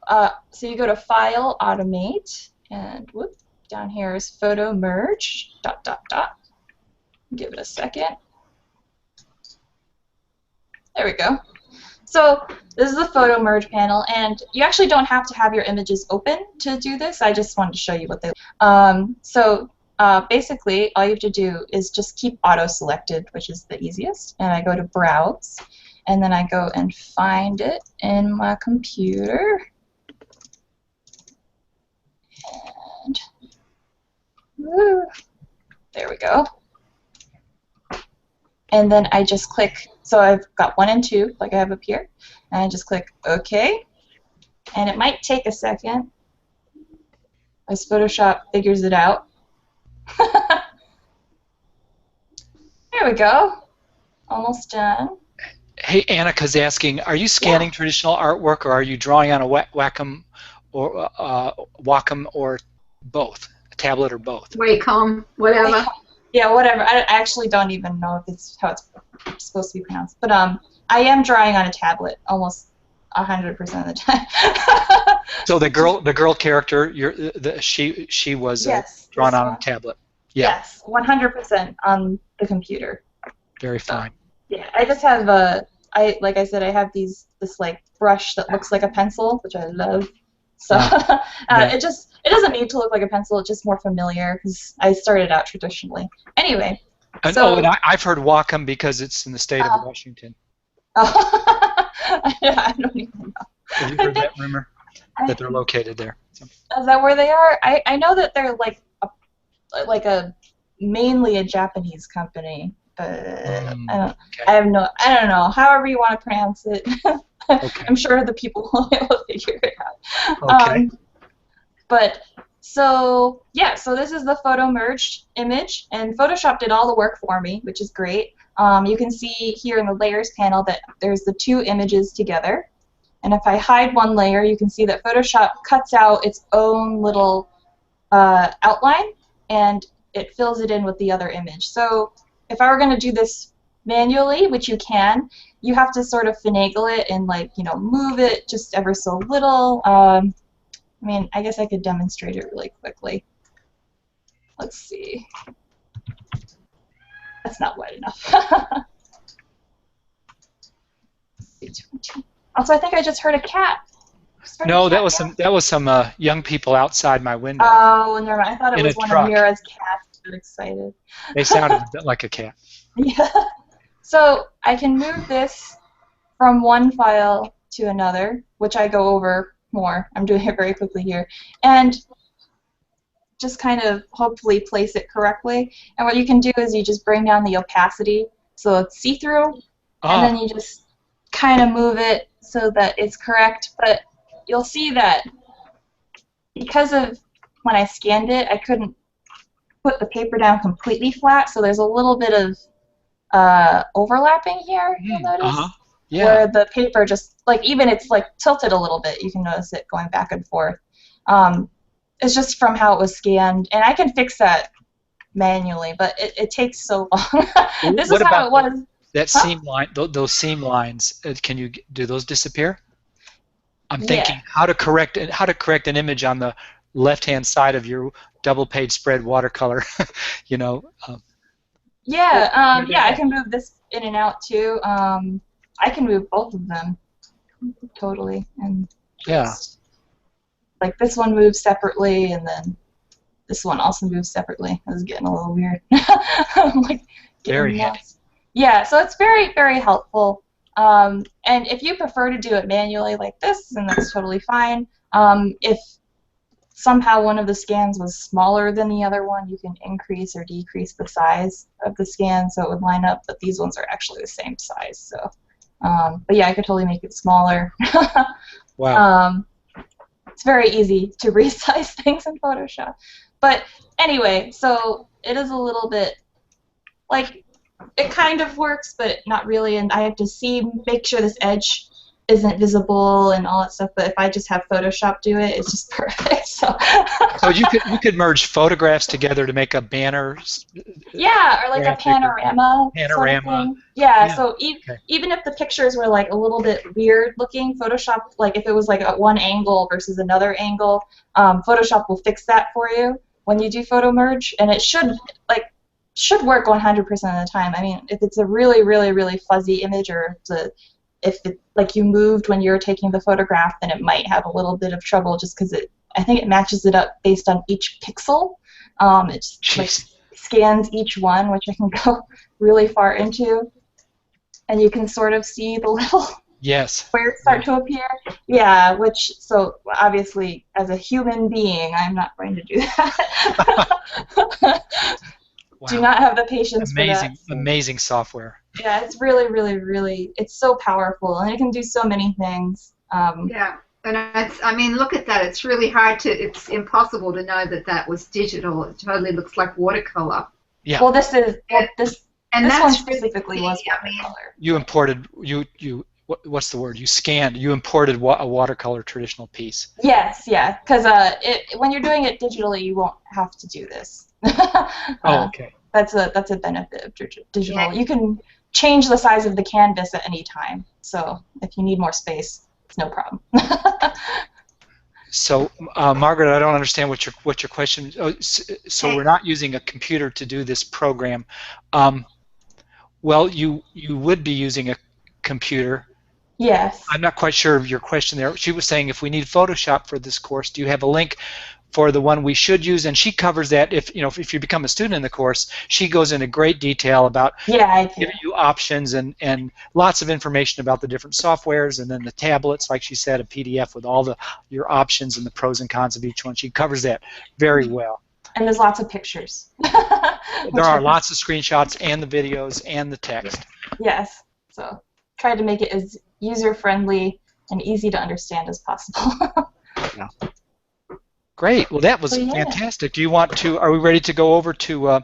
so you go to File, Automate, and whoop. Down here is photo merge, ... Give it a second. There we go. So this is the photo merge panel, and you actually don't have to have your images open to do this. I just wanted to show you what they basically all you have to do is just keep auto selected, which is the easiest, and I go to Browse, and then I go and find it in my computer, and there we go. And then I just click, so I've got 1 and 2, like I have up here, and I just click OK. And it might take a second as Photoshop figures it out. There we go. Almost done. Hey, Annika's asking, are you scanning traditional artwork, or are you drawing on a Wacom or both? Tablet or both? Wacom, whatever. Yeah, whatever. I actually don't even know if it's how it's supposed to be pronounced. But I am drawing on a tablet almost 100% of the time. So the girl character, she was drawn on a tablet. Yeah. Yes, 100% on the computer. Very fine. Yeah, I just have like I said, I have this like brush that looks like a pencil, which I love. So it doesn't need to look like a pencil. It's just more familiar because I started out traditionally. Anyway. And I've heard Wacom because it's in the state of Washington. I don't even know. Have you heard that rumor that they're located there? So. Is that where they are? I know that they're like a mainly a Japanese company, I Okay. I don't know. However you want to pronounce it. Okay. I'm sure the people will be able to figure it out. Okay. But so yeah, so this is the photo merged image, and Photoshop did all the work for me, which is great. You can see here in the layers panel that there's the two images together. And if I hide one layer, you can see that Photoshop cuts out its own little outline, and it fills it in with the other image. So if I were going to do this manually, which you can, you have to sort of finagle it and, like, you know, move it just ever so little. I mean, I guess I could demonstrate it really quickly. Let's see. That's not wide enough. Also, I think I just heard a cat. No, that was some young people outside my window. Oh, never mind. I thought it In was a one truck. of Mira's cats. I'm excited. They sounded a bit like a cat. Yeah. So I can move this from one file to another, which I go over more. I'm doing it very quickly here. And just kind of hopefully place it correctly. And what you can do is you just bring down the opacity so it's see-through, and then you just kind of move it so that it's correct. But you'll see that because of when I scanned it, I couldn't put the paper down completely flat, so there's a little bit of overlapping here, you'll notice, Yeah. where the paper just, like, even it's like tilted a little bit. You can notice it going back and forth. It's just from how it was scanned, and I can fix that manually, but it takes so long. This is how it was. That seam line, those seam lines, do those disappear? I'm thinking how to correct an image on the left-hand side of your double-page spread watercolor. You know. Yeah, I can move this in and out too. I can move both of them totally, and like this one moves separately, and then this one also moves separately. This is getting a little weird. I'm like very handy. Yeah, so it's very, very helpful. And if you prefer to do it manually like this, then that's totally fine. If somehow one of the scans was smaller than the other one, you can increase or decrease the size of the scan so it would line up, but these ones are actually the same size. So, but yeah, I could totally make it smaller. Wow. It's very easy to resize things in Photoshop. But anyway, so it is a little bit, like, it kind of works, but not really, and I have to make sure this edge isn't visible and all that stuff, but if I just have Photoshop do it, it's just perfect. So you could merge photographs together to make a banner. Yeah, or like a panorama. Sort of thing. Yeah, so even if the pictures were like a little bit weird looking, Photoshop, like if it was like at one angle versus another angle, Photoshop will fix that for you when you do photo merge, and it should work 100% of the time. I mean, if it's a really, really, really fuzzy image, or if it, like, you moved when you were taking the photograph, then it might have a little bit of trouble just because I think it matches it up based on each pixel. It just like scans each one, which I can go really far into, and you can sort of see the little squares start to appear. Yeah, so obviously as a human being, I'm not going to do that. Wow. Do not have the patience for that. Amazing software. Yeah, it's really, really, really, it's so powerful, and it can do so many things. Yeah, and I mean, look at that. It's really hard it's impossible to know that was digital. It totally looks like watercolor. Yeah. Well, this one specifically was watercolor. I mean, you imported, what's the word? You imported a watercolor traditional piece. Yes, yeah, because when you're doing it digitally, you won't have to do this. Okay. That's a benefit of digital. Yeah. You can change the size of the canvas at any time. So if you need more space, it's no problem. So, Margaret, I don't understand what your question is. Oh, so we're not using a computer to do this program. Well, you would be using a computer. Yes. I'm not quite sure of your question there. She was saying if we need Photoshop for this course, do you have a link for the one we should use? And she covers that. If you become a student in the course, she goes into great detail about giving you options and lots of information about the different softwares, and then the tablets, like she said, a PDF with all your options and the pros and cons of each one. She covers that very well. And there's lots of pictures. There are lots of screenshots and the videos and the text. Yes. So try to make it as user-friendly and easy to understand as possible. Yeah. Great. Well, that was fantastic. Do you want to? Are we ready to go over to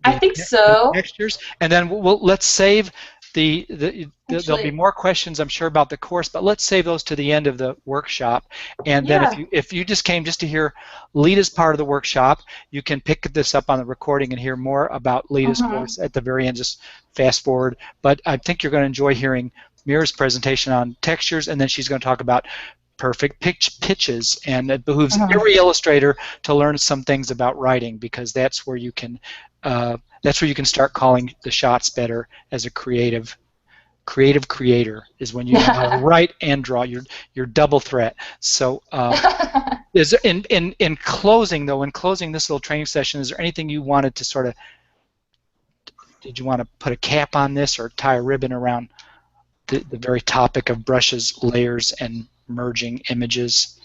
I think so. the textures? And then let's save there'll be more questions, I'm sure, about the course, but let's save those to the end of the workshop. And then if you just came just to hear Leda's part of the workshop, you can pick this up on the recording and hear more about Leda's course at the very end. Just fast forward. But I think you're going to enjoy hearing Mira's presentation on textures, and then she's going to talk about perfect pitches, and it behooves every illustrator to learn some things about writing, because that's where you can start calling the shots better as a creative creator, is when you know how to write and draw. Your double threat. So in closing this little training session, is there anything you wanted to sort of, did you want to put a cap on this or tie a ribbon around the very topic of brushes, layers, and merging images?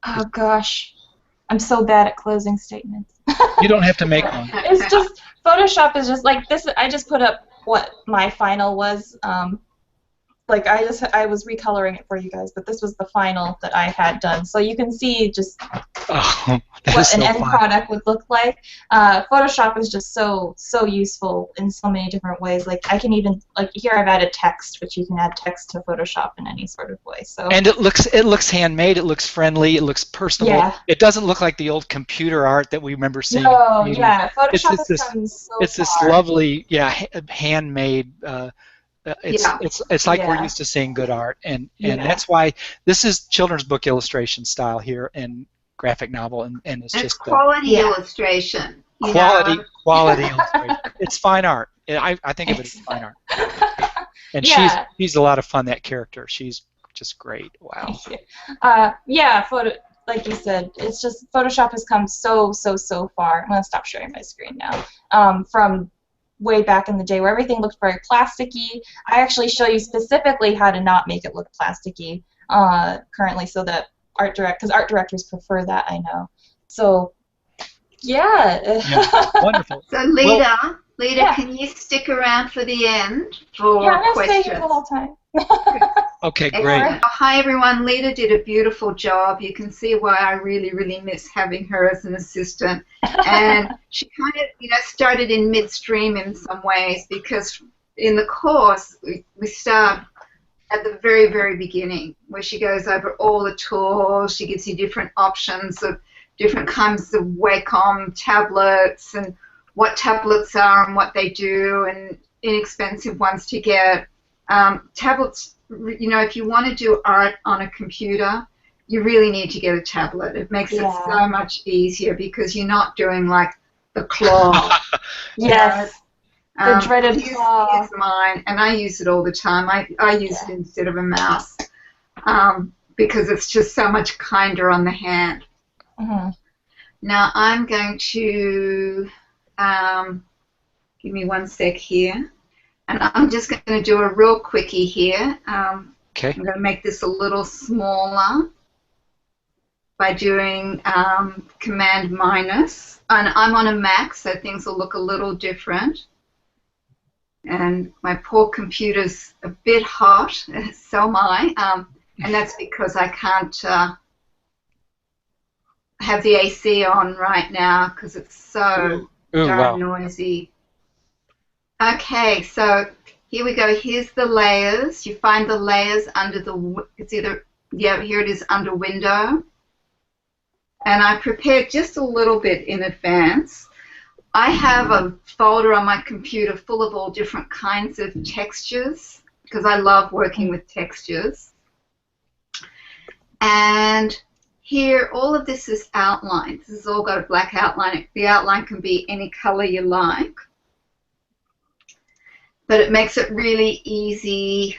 Oh gosh, I'm so bad at closing statements. You don't have to make one. It's just, Photoshop is just like this. I just put up what my final was. Like I was recoloring it for you guys, but this was the final that I had done. So you can see just what an end product would look like. Photoshop is just so useful in so many different ways. Like I can even, like here I've added text, which you can add text to Photoshop in any sort of way. So. And it looks handmade. It looks friendly. It looks personable. Yeah. It doesn't look like the old computer art that we remember seeing. No, yeah, Photoshop has come so It's this lovely, handmade. It's like we're used to seeing good art, and that's why this is children's book illustration style here and graphic novel, and it's just quality illustration. Quality illustration. It's fine art. I think of it as fine art. And she's a lot of fun. That character, she's just great. Wow. Like you said, it's just Photoshop has come so far. I'm gonna stop sharing my screen now. From way back in the day where everything looked very plasticky. I actually show you specifically how to not make it look plasticky currently, so that because art directors prefer that, I know. So, yeah. Wonderful. So, Leda, can you stick around for the end for questions? Yeah, I'm going to stay here the whole time. Okay, great. Hi, everyone. Leda did a beautiful job. You can see why I really miss having her as an assistant. And she kind of, started in midstream in some ways, because in the course, we start at the very beginning, where she goes over all the tools. She gives you different options of different kinds of Wacom tablets and what tablets are and what they do, and inexpensive ones to get. Tablets, if you want to do art on a computer, you really need to get a tablet. It makes it so much easier, because you're not doing like the claw. Yes. The dreaded claw. Here's mine, and I use it all the time. I use it instead of a mouse, because it's just so much kinder on the hand. Now I'm going to give me one sec here. And I'm just going to do a real quickie here. Okay. I'm going to make this a little smaller by doing Command minus. And I'm on a Mac, so things will look a little different. And my poor computer's a bit hot, so am I. And that's because I can't have the AC on right now, because it's so darn noisy. Okay, so here we go. Here's the layers. You find the layers under it's either, here it is under Window. And I prepared just a little bit in advance. I have a folder on my computer full of all different kinds of textures, because I love working with textures. And here, all of this is outlined. This has all got a black outline. The outline can be any color you like. But it makes it really easy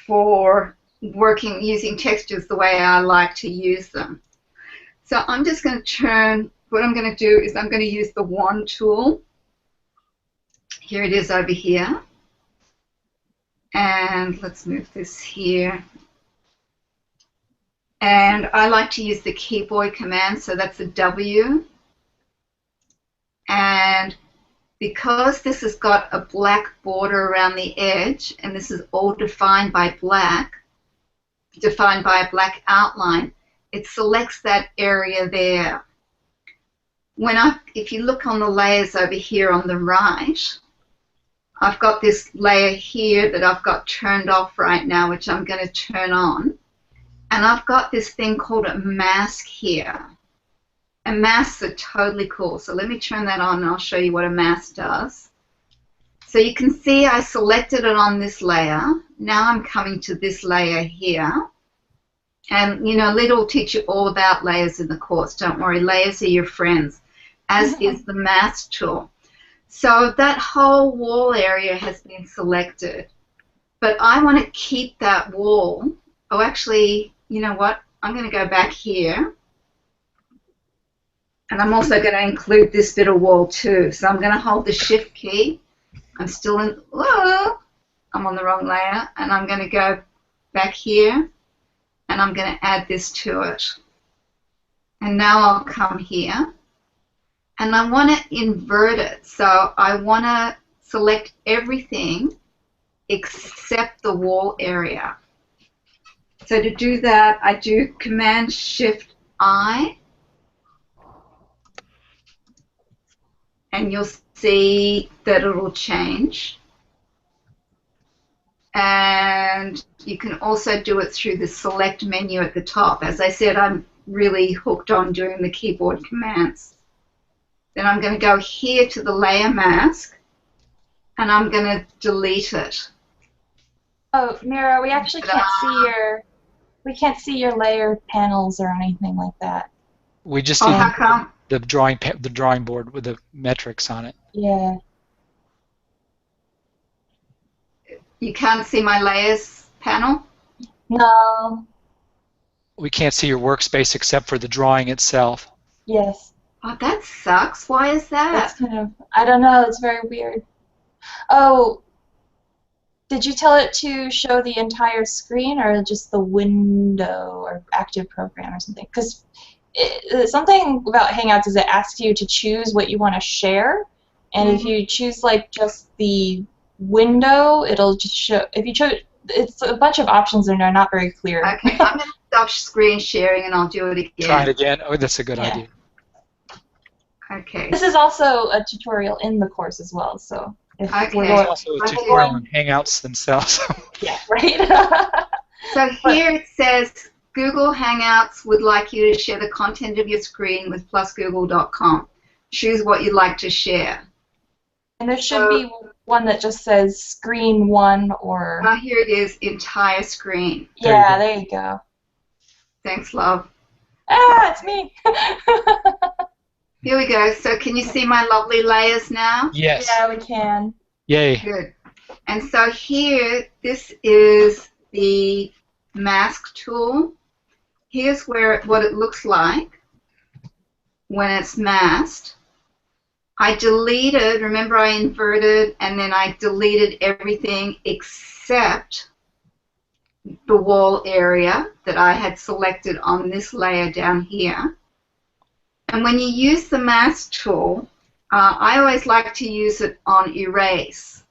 for working using textures the way I like to use them. So I'm just going to what I'm going to do is I'm going to use the wand tool. Here it is over here. And let's move this here. And I like to use the keyboard command, so that's a W. And because this has got a black border around the edge, and this is all defined by black, defined by a black outline, it selects that area there. If you look on the layers over here on the right, I've got this layer here that I've got turned off right now, which I'm going to turn on. And I've got this thing called a mask here. And masks are totally cool. So let me turn that on and I'll show you what a mask does. So you can see I selected it on this layer. Now I'm coming to this layer here. And, you know, Leda will teach you all about layers in the course. Don't worry, layers are your friends, as is the mask tool. So that whole wall area has been selected. But I want to keep that wall. Oh, actually, you know what? I'm going to go back here. And I'm also going to include this bit of wall too. So I'm going to hold the Shift key. I'm still in, whoa, I'm on the wrong layer. And I'm going to go back here. And I'm going to add this to it. And now I'll come here. And I want to invert it. So I want to select everything except the wall area. So to do that, I do Command-Shift-I. And you'll see that it will change. And you can also do it through the select menu at the top. As I said, I'm really hooked on doing the keyboard commands. Then I'm going to go here to the layer mask, and I'm going to delete it. Oh, Mira, we actually can't see your layer panels or anything like that. We just Oh, see how come? the drawing board with the metrics on it. Yeah. You can't see my layers panel? No. We can't see your workspace except for the drawing itself. Yes. Oh, that sucks. Why is that? That's kind of, I don't know, it's very weird. Oh, did you tell it to show the entire screen or just the window or active program or something? Because something about Hangouts is it asks you to choose what you want to share, and if you choose like just the window, it'll just show. If you chose, it's a bunch of options and they're not very clear. Okay, I'm going to stop screen sharing and I'll do it again. Try it again. Oh, that's a good idea. Okay. This is also a tutorial in the course as well, so if we're There's also a tutorial on Hangouts themselves. yeah, right. So here it says Google Hangouts would like you to share the content of your screen with plusgoogle.com. Choose what you'd like to share. And there should be one that just says screen one or... here it is, entire screen. Yeah, there you go. Thanks, love. Ah, it's me. Here we go. So can you see my lovely layers now? Yes. Yeah, we can. Yay. Good. And so here, this is the mask tool. Here's what it looks like when it's masked. I deleted, remember I inverted, and then I deleted everything except the wall area that I had selected on this layer down here. And when you use the mask tool, I always like to use it on erase.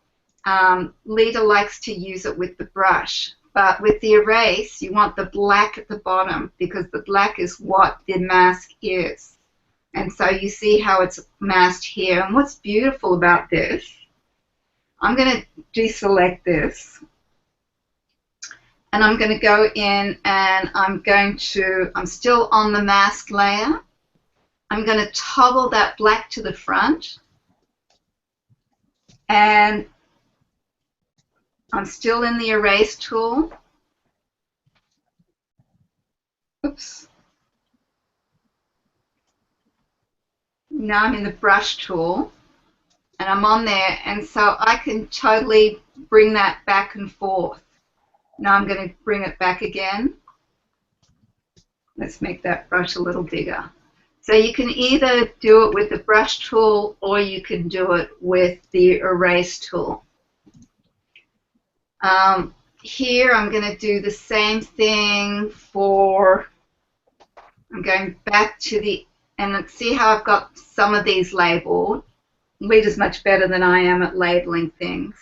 Leda likes to use it with the brush. But with the erase, you want the black at the bottom because the black is what the mask is. And so you see how it's masked here. And what's beautiful about this, I'm going to deselect this. And I'm going to go in and I'm still on the mask layer. I'm going to toggle that black to the front. And I'm still in the erase tool. Oops. Now I'm in the brush tool. And I'm on there. And so I can totally bring that back and forth. Now I'm going to bring it back again. Let's make that brush a little bigger. So you can either do it with the brush tool or you can do it with the erase tool. Here I'm going to do the same thing for I'm going back to and let's see how I've got some of these labeled. Leda's much better than I am at labeling things.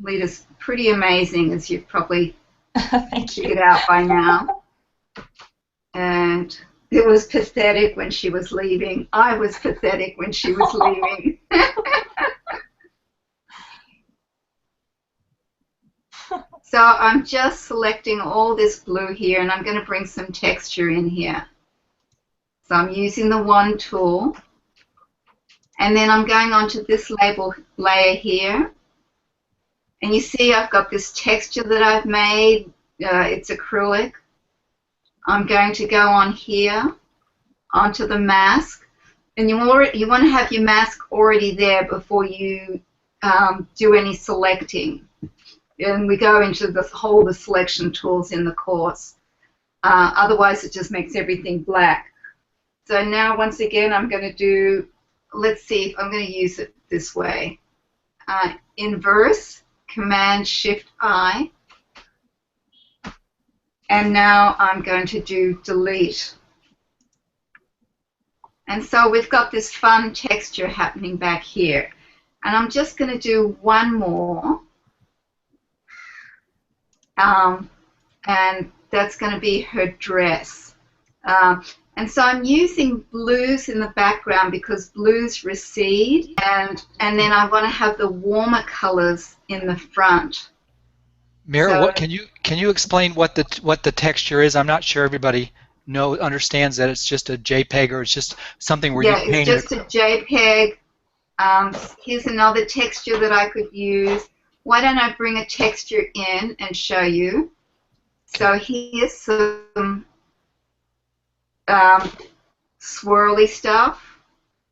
Leda's pretty amazing, as you've probably Thank you. figured out by now. And it was pathetic when she was leaving. I was pathetic when she was leaving. So I'm just selecting all this blue here, and I'm going to bring some texture in here. So I'm using the wand tool, and then I'm going onto this layer here. And you see I've got this texture that I've made. It's acrylic. I'm going to go on here, onto the mask. And you want to have your mask already there before you do any selecting. And we go into the selection tools in the course. Otherwise, it just makes everything black. So now, once again, I'm going to do, let's see if I'm going to use it this way. Inverse, Command-Shift-I. And now I'm going to do delete. And so we've got this fun texture happening back here. And I'm just going to do one more. And that's going to be her dress. And so I'm using blues in the background because blues recede, and then I want to have the warmer colors in the front. Mira, So, what can you explain what the texture is? I'm not sure everybody understands that it's just a JPEG or it's just something where you paint it's just a JPEG. Here's another texture that I could use. Why don't I bring a texture in and show you? So here's some swirly stuff.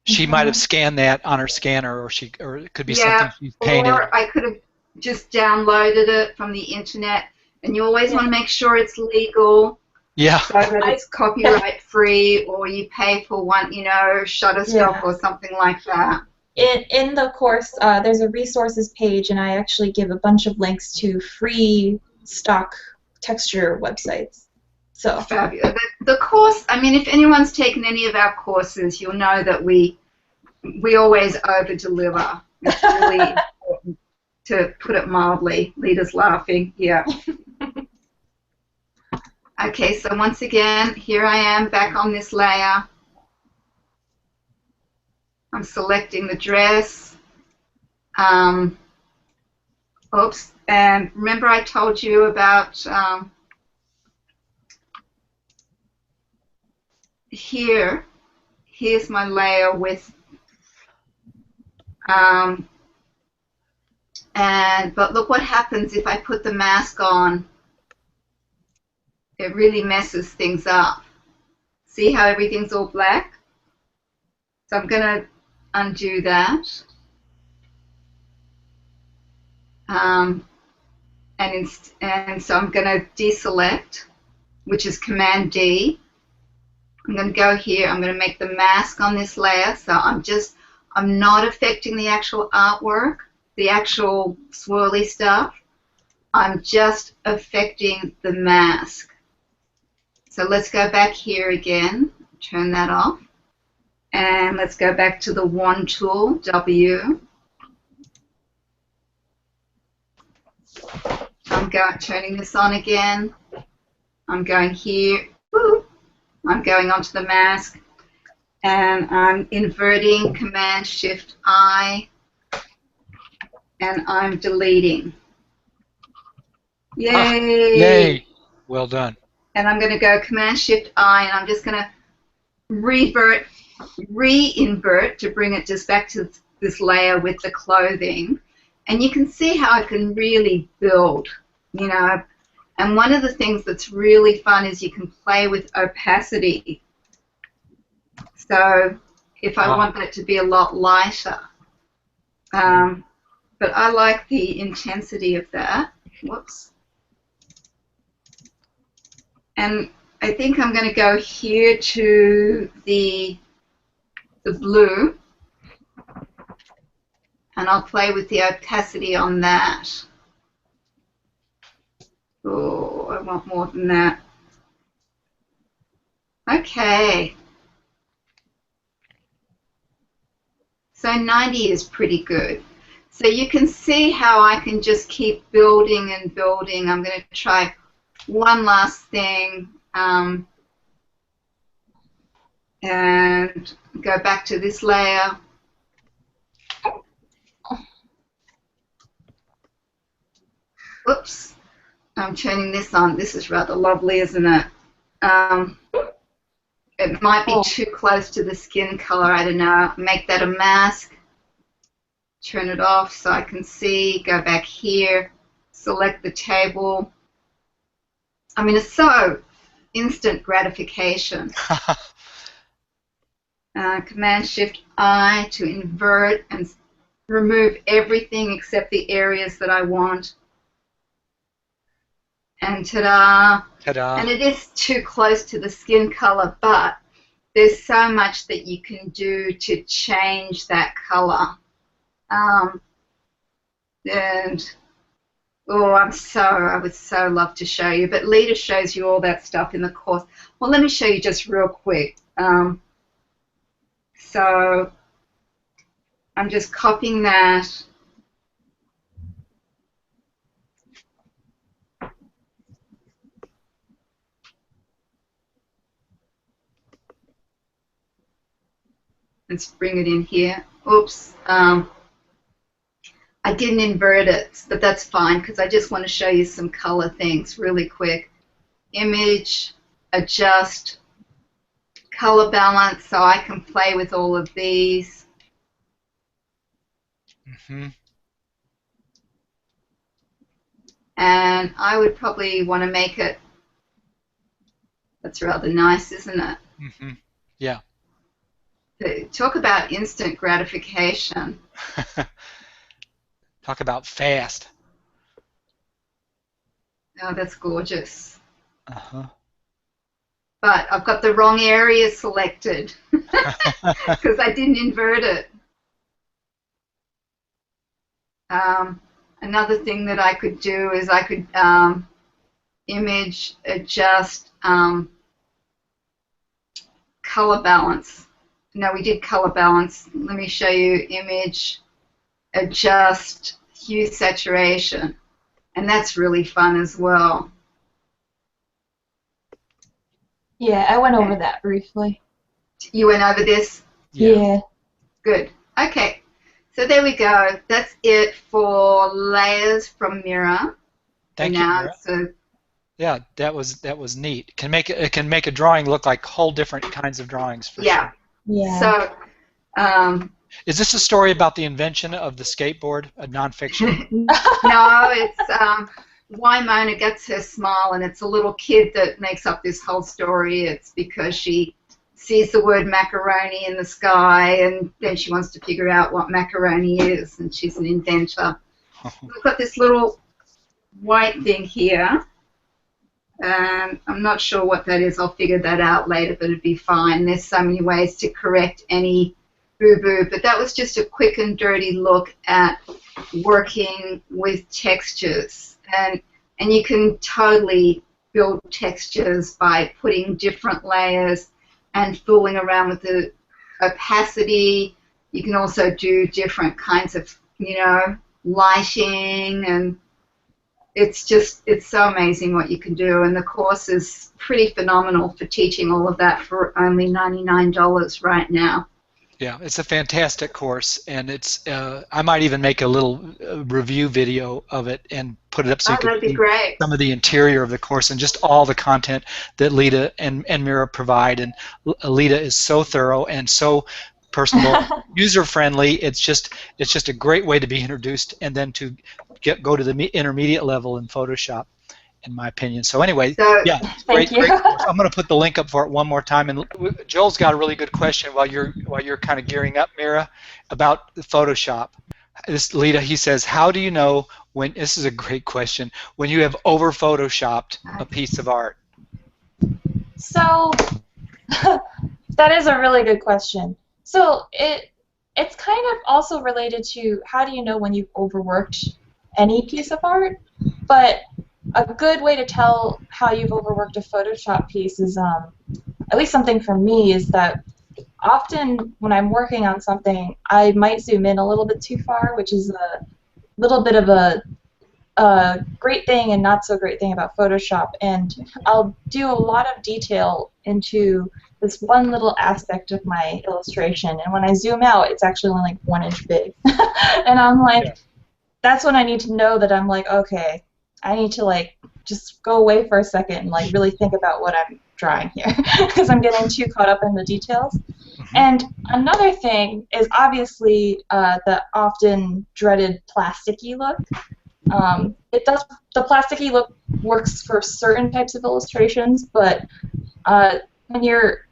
She might have scanned that on her scanner, or it could be something she's painted. Or I could have just downloaded it from the internet. And you always want to make sure it's legal. Yeah. So that it's copyright free, or you pay for one, Shutterstock or something like that. In the course, there's a resources page, and I actually give a bunch of links to free stock texture websites. So fabulous. The course, I mean, if anyone's taken any of our courses, you'll know that we always over-deliver. It's really important, to put it mildly. Leda's laughing. Yeah. Okay, so once again, here I am back on this layer. I'm selecting the dress. Oops, and remember I told you about here's my layer with but look what happens if I put the mask on. It really messes things up. See how everything's all black? So I'm going to undo that. And so I'm going to deselect, which is Command D. I'm going to go here. I'm going to make the mask on this layer. So I'm not affecting the actual artwork, the actual swirly stuff. I'm just affecting the mask. So let's go back here again, turn that off, and let's go back to the wand tool, W. I'm turning this on again. I'm going here, I'm going onto the mask, and I'm inverting Command-Shift-I, and I'm deleting. Yay! Yay! Well done. And I'm going to go Command-Shift-I, and I'm just going to reinvert to bring it just back to this layer with the clothing. And you can see how I can really build, And one of the things that's really fun is you can play with opacity. So if I want that to be a lot lighter. But I like the intensity of that. Whoops. And I think I'm going to go here to the blue, and I'll play with the opacity on that. Oh, I want more than that. Okay. So 90 is pretty good. So you can see how I can just keep building and building. I'm going to try one last thing and go back to this layer. Oops, I'm turning this on. This is rather lovely, isn't it? It might be too close to the skin color. I don't know. Make that a mask. Turn it off so I can see. Go back here. Select the table. I mean, it's so instant gratification. Command-Shift-I to invert and remove everything except the areas that I want. And ta-da! Ta-da. And it is too close to the skin color, but there's so much that you can do to change that color. And oh, I would so love to show you, but Leda shows you all that stuff in the course. Well, let me show you just real quick. So I'm just copying that. Let's bring it in here. Oops. I didn't invert it, but that's fine because I just want to show you some color things really quick. Image, adjust, color balance, so I can play with all of these. Mm-hmm. And I would probably want to make it, that's rather nice, isn't it? Mm-hmm. Yeah. Talk about instant gratification. Talk about fast. Oh, that's gorgeous. Uh-huh. But I've got the wrong area selected because I didn't invert it. Another thing that I could do is I could image, adjust, color balance. No, we did color balance. Let me show you image, adjust, hue saturation. And that's really fun as well. Yeah, I went over that briefly. You went over this? Yeah. Good. Okay. So there we go. That's it for layers from Mira. Thank you, Mira. So yeah, that was neat. It can make a drawing look like whole different kinds of drawings for sure. Yeah. So is this a story about the invention of the skateboard, a nonfiction? no, it's why Mona gets her smile, and it's a little kid that makes up this whole story. It's because she sees the word macaroni in the sky, and then she wants to figure out what macaroni is, and she's an inventor. We've got this little white thing here, and I'm not sure what that is. I'll figure that out later, but it'd be fine. There's so many ways to correct any boo-boo, but that was just a quick and dirty look at working with textures. And you can totally build textures by putting different layers and fooling around with the opacity. You can also do different kinds of, lighting, and it's so amazing what you can do. And the course is pretty phenomenal for teaching all of that for only $99 right now. Yeah, it's a fantastic course, and it's. I might even make a little review video of it and put it up so you can see some of the interior of the course and just all the content that Leda and Mira provide. And Leda is so thorough and so personable, user-friendly. It's just a great way to be introduced and then to go to the intermediate level in Photoshop, in my opinion. So anyway, yeah, great course. I'm going to put the link up for it one more time. And Joel's got a really good question while you're kind of gearing up, Mira, about Photoshop. Leda, he says, how do you know when, this is a great question, when you have over Photoshopped a piece of art? So that is a really good question. So it's kind of also related to how do you know when you've overworked any piece of art, but a good way to tell how you've overworked a Photoshop piece is, at least something for me, is that often when I'm working on something, I might zoom in a little bit too far, which is a little bit of a great thing and not so great thing about Photoshop. And I'll do a lot of detail into this one little aspect of my illustration, and when I zoom out, it's actually only like 1 inch big. And I'm like, Yeah. that's when I need to know that I'm like, okay, I need to like just go away for a second and like really think about what I'm drawing here, because I'm getting too caught up in the details. And another thing is obviously the often dreaded plasticky look. The plasticky look works for certain types of illustrations, but when you're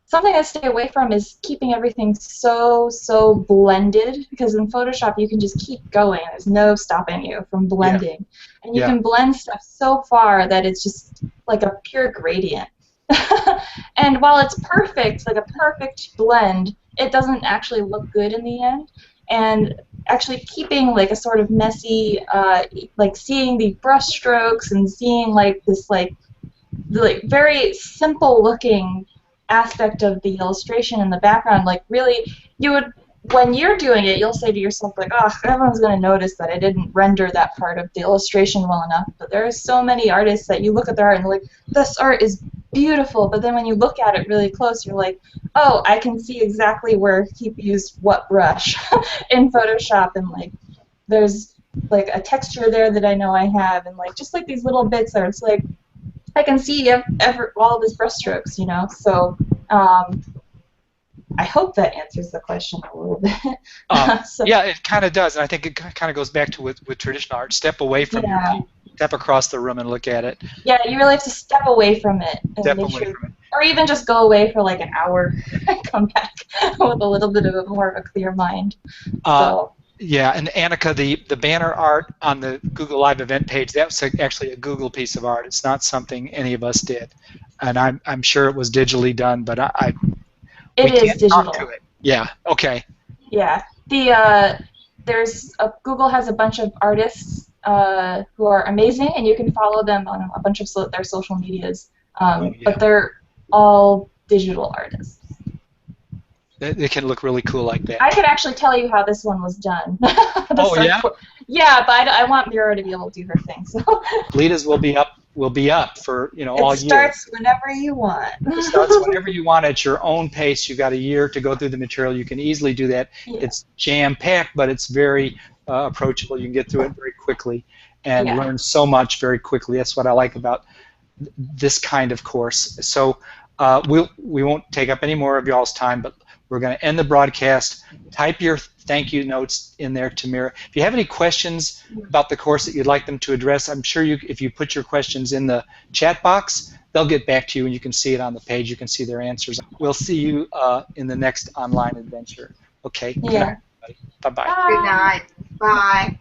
something to stay away from is keeping everything so blended, because in Photoshop you can just keep going. There's no stopping you from blending. Yeah. And you can blend stuff so far that it's just like a pure gradient. And while it's perfect, like a perfect blend, it doesn't actually look good in the end. And actually keeping like a sort of messy, like seeing the brush strokes and seeing like this like very simple looking aspect of the illustration in the background, like really, you would, when you're doing it, you'll say to yourself like, oh, everyone's going to notice that I didn't render that part of the illustration well enough. But there are so many artists that you look at their art and like, this art is beautiful, but then when you look at it really close, you're like, oh, I can see exactly where he used what brush in Photoshop, and like there's like a texture there that I know I have, and like just like these little bits there, it's like I can see all of his brush strokes, you know. So I hope that answers the question a little bit. So, yeah, it kind of does, and I think it kind of goes back to with traditional art. Step away from your piece, step across the room and look at it. Yeah, you really have to step away from it and make sure, or even just go away for like an hour and come back with a little bit of more of a clear mind. So. Yeah, and Annika, the banner art on the Google Live event page, that was actually a Google piece of art. It's not something any of us did, and I'm sure it was digitally done, but it is digital. Talk to it. Yeah. Okay. Yeah. Google has a bunch of artists who are amazing, and you can follow them on a bunch of their social medias. But they're all digital artists. They can look really cool like that. I could actually tell you how this one was done. Yeah? Yeah, but I want Mira to be able to do her thing. So. Leda's will be up for all year. It starts whenever you want. It starts whenever you want at your own pace. You've got a year to go through the material. You can easily do that. Yeah. It's jam-packed, but it's very approachable. You can get through it very quickly and learn so much very quickly. That's what I like about this kind of course. So we won't take up any more of y'all's time, but we're going to end the broadcast. Type your thank you notes in there to Mira. If you have any questions about the course that you'd like them to address, I'm sure if you put your questions in the chat box, they'll get back to you and you can see it on the page. You can see their answers. We'll see you in the next online adventure. Okay. Yeah. Good night, everybody. Bye-bye. Good night. Bye.